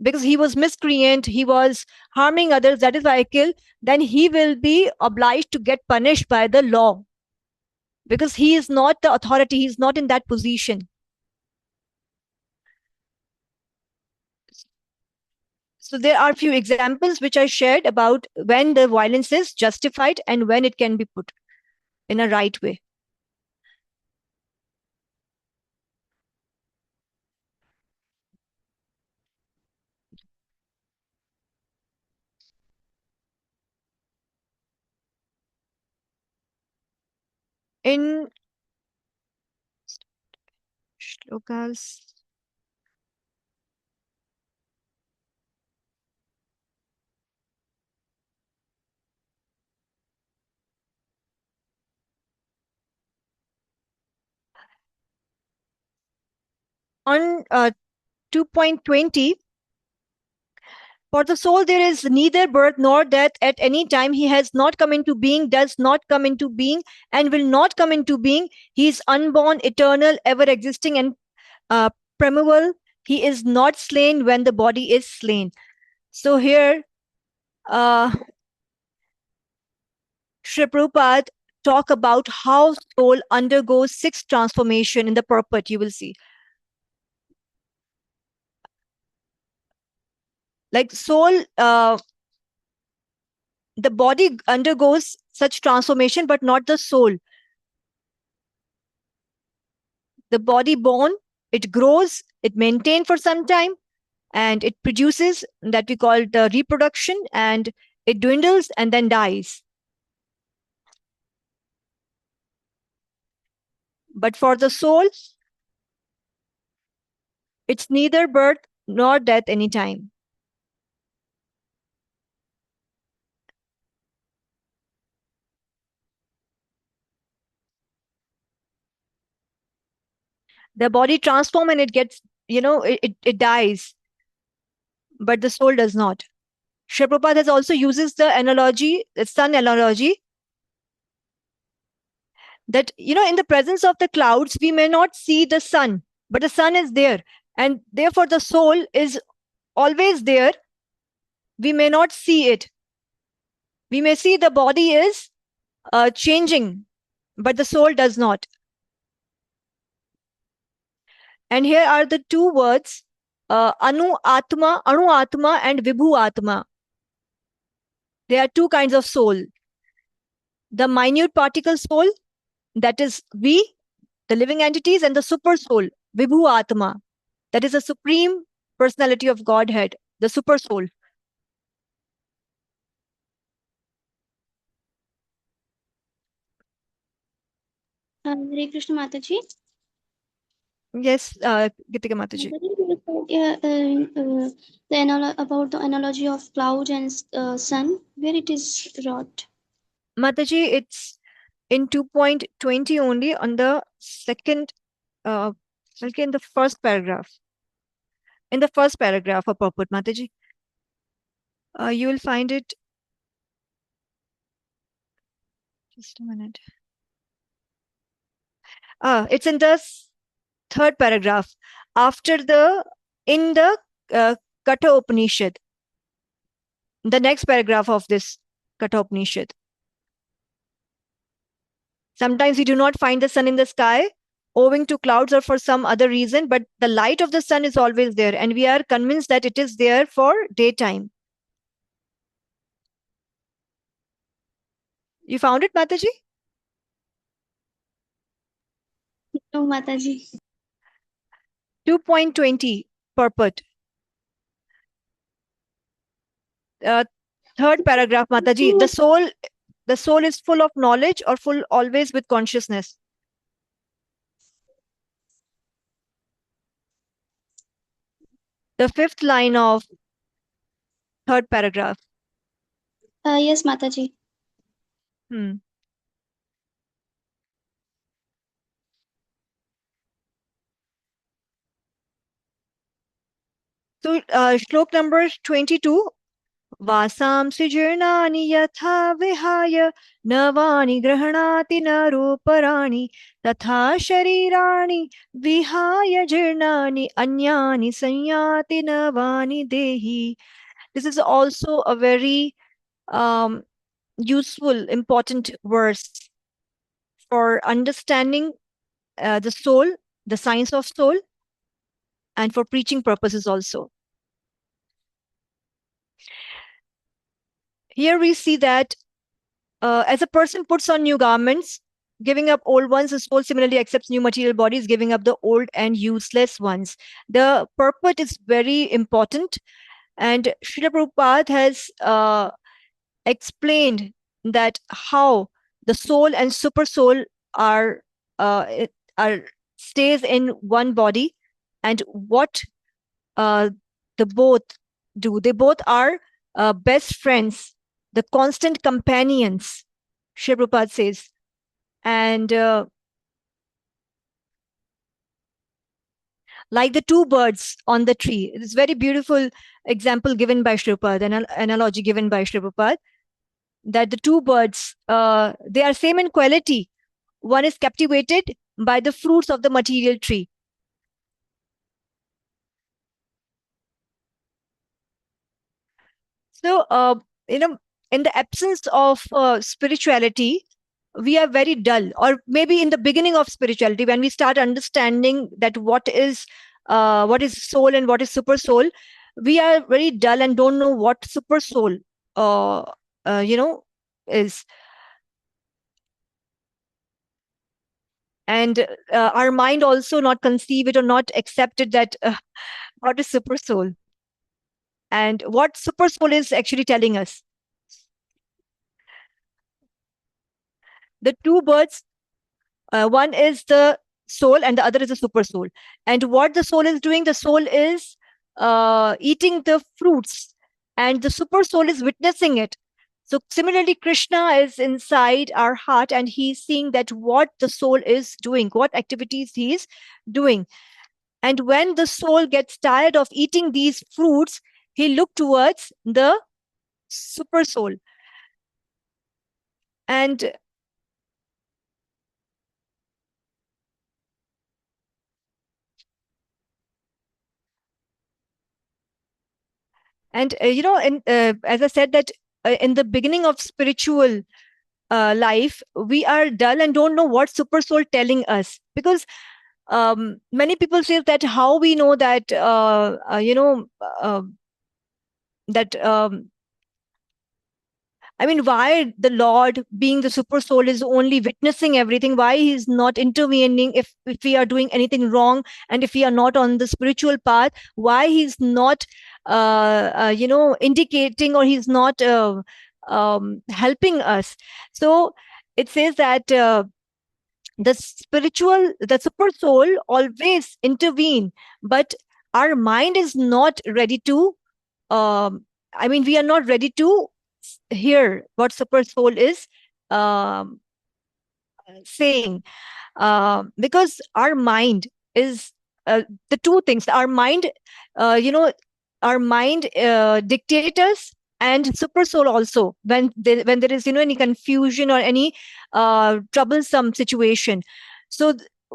because he was miscreant, he was harming others, that is why I kill, then he will be obliged to get punished by the law, because he is not the authority, he is not in that position. So there are few examples which I shared about when the violence is justified and when it can be put in a right way. In shlokas on 2.20, for the soul there is neither birth nor death at any time. He has not come into being, does not come into being, and will not come into being. He is unborn, eternal, ever existing, and primeval. He is not slain when the body is slain. So here, Sri Prabhupada talk about how soul undergoes 6 transformation in the purport. You will see, like soul, the body undergoes such transformation, but not the soul. The body born, it grows, it maintains for some time, and it produces that we call the reproduction, and it dwindles and then dies. But for the soul, it's neither birth nor death anytime. The body transforms and it gets, it dies, but the soul does not. Sri Prabhupada has also uses the analogy, the sun analogy, that, in the presence of the clouds, we may not see the sun, but the sun is there. And therefore, the soul is always there. We may not see it. We may see the body is changing, but the soul does not. And here are the 2 words, anu atma and vibhu atma. There are 2 kinds of soul. The minute particle soul, that is we, the living entities, and the super soul, vibhu atma, that is the supreme personality of Godhead, the super soul. Hare Krishna Mataji. Yes, Gitika Mataji. About the analogy of cloud and sun, where it is wrought. Mataji, it's in 2.20 only, on the second, in the first paragraph. In the first paragraph of purport, Mataji. You will find it. Just a minute. It's in the third paragraph, after in the Katha Upanishad. The next paragraph of this Katha Upanishad. Sometimes we do not find the sun in the sky owing to clouds or for some other reason, but the light of the sun is always there, and we are convinced that it is there for daytime. You found it, Mataji? No, Mataji. 2.20 purport. Third paragraph, Mataji. The soul is full of knowledge or full always with consciousness. The fifth line of third paragraph. Yes, Mataji. Hmm. So, shlok number 22. वासांसि जीर्णानि यथा विहाय नवानि गृह्णाति नरोपराणि तथा शरीराणि विहाय जीर्णानि अन्यानि संयाति नवानि देहि. This is also a very useful, important verse for understanding the soul, the science of soul, and for preaching purposes also. Here we see that as a person puts on new garments, giving up old ones, the soul similarly accepts new material bodies, giving up the old and useless ones. The purport is very important, and Srila Prabhupada has explained that how the soul and super soul are stays in one body, and what the both do. They both are best friends, the constant companions, Sri Prabhupada says. And like the two birds on the tree. It's very beautiful example given by Sri Prabhupada, an analogy given by Sri Prabhupada, that the two birds, they are same in quality. One is captivated by the fruits of the material tree. So, in the absence of spirituality, we are very dull. Or maybe in the beginning of spirituality, when we start understanding that what is soul and what is super soul, we are very dull and don't know what super soul, is. And our mind also not conceive it or not accept it that what is super soul and what super soul is actually telling us. The two birds, one is the soul and the other is the super soul. And what the soul is doing, the soul is eating the fruits, and the super soul is witnessing it. So similarly, Krishna is inside our heart, and he's seeing that what the soul is doing, what activities he is doing. And when the soul gets tired of eating these fruits, he look towards the super soul. And as I said that in the beginning of spiritual life, we are dull and don't know what super soul telling us, because many people say that how we know that that I mean, why the Lord, being the super soul, is only witnessing everything? Why he's not intervening if we are doing anything wrong, and if we are not on the spiritual path? Why he's not, indicating, or he's not helping us? So it says that the super soul always intervene, but our mind is not ready to. We are not ready to hear what super soul is um, saying, because our mind is the two things. Our mind, dictates us, and super soul also, when there is any confusion or any troublesome situation. So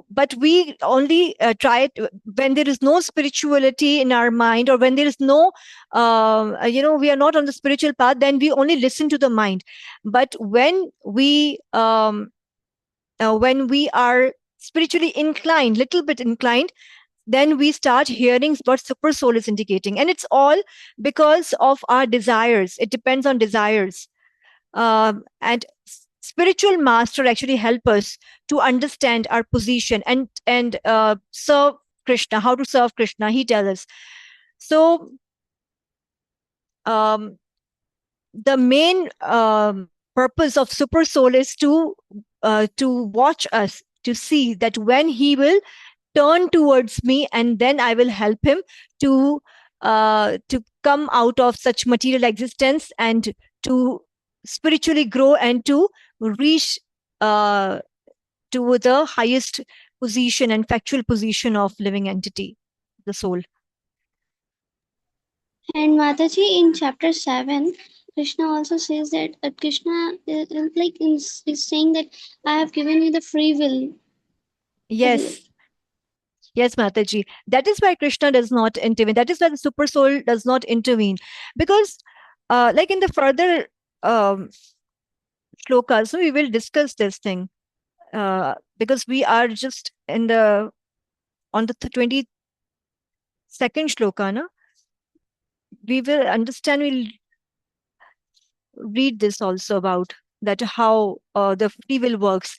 but we only try it when there is no spirituality in our mind, or when there is no we are not on the spiritual path. Then we only listen to the mind. But when we when we are spiritually inclined, little bit inclined, then we start hearing what super soul is indicating. And it's all because of our desires. It depends on desires. And spiritual master actually help us to understand our position and serve Krishna. How to serve Krishna, he tells us. So um, the main purpose of super soul is to watch us, to see that when he will turn towards me, and then I will help him to come out of such material existence and to spiritually grow and to reach uh, to the highest position and factual position of living entity, the soul. And Mataji, in chapter 7, Krishna also says that Krishna is saying that I have given you the free will. Yes. Yes, Mataji. That is why Krishna does not intervene. That is why the super soul does not intervene. Because, like in the further um, shlokas, so we will discuss this thing. Because we are just on the 22nd shloka, na? We will understand, we'll read this also about that how the free will works.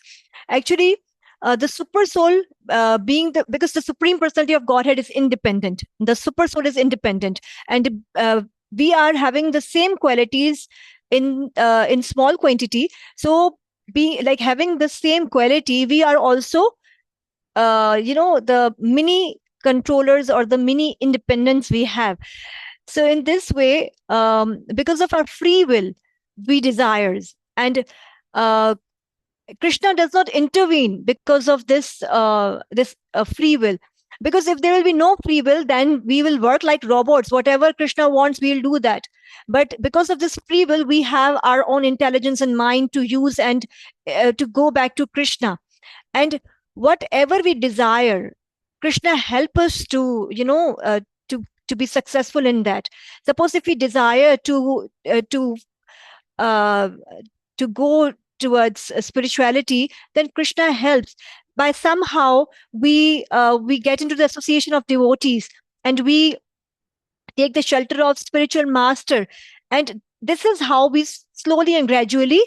Actually, the super soul being because the supreme personality of Godhead is independent. The super soul is independent, and we are having the same qualities in small quantity. So, be like having the same quality, we are also the mini controllers or the mini independence we have. So in this way, because of our free will, we desires, and uh, Krishna does not intervene because of this free will. Because if there will be no free will, then we will work like robots. Whatever Krishna wants, we'll do that. But because of this free will, we have our own intelligence and mind to use and to go back to Krishna. And whatever we desire, Krishna help us to to be successful in that. Suppose if we desire uh, to go towards spirituality, then Krishna helps. By somehow we get into the association of devotees, and we take the shelter of spiritual master, and this is how we slowly and gradually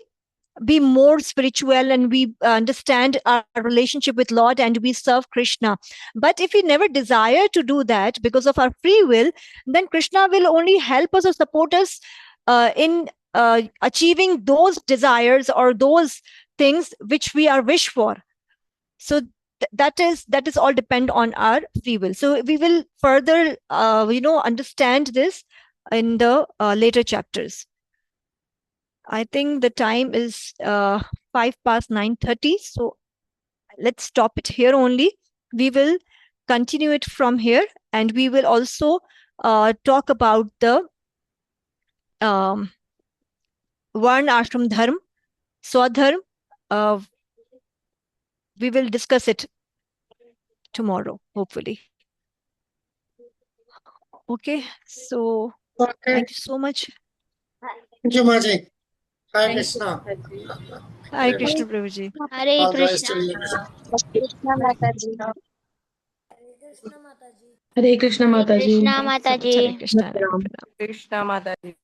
be more spiritual, and we understand our relationship with Lord, and we serve Krishna. But if we never desire to do that because of our free will, then Krishna will only help us or support us in achieving those desires or those things which we are wish for. So that is all depend on our free will. So we will further understand this in the later chapters. I think the time is 9:05. So let's stop it here only. We will continue it from here, and we will also talk about the Varn Ashram Dharm, Swadharm. We will discuss it tomorrow, hopefully. Okay, so Okay. thank you so much. Thank you, Maji. Hare Thank you, Krishna. Mataji. Hare Krishna, Prabhuji. Hare All rise Krishna. to Leela. Krishna Mataji. Hare Krishna Hare Mataji. Krishna Thank you so much. Mataji. Hare Krishna. Hare Namaskaram. Krishna. Krishna Mataji.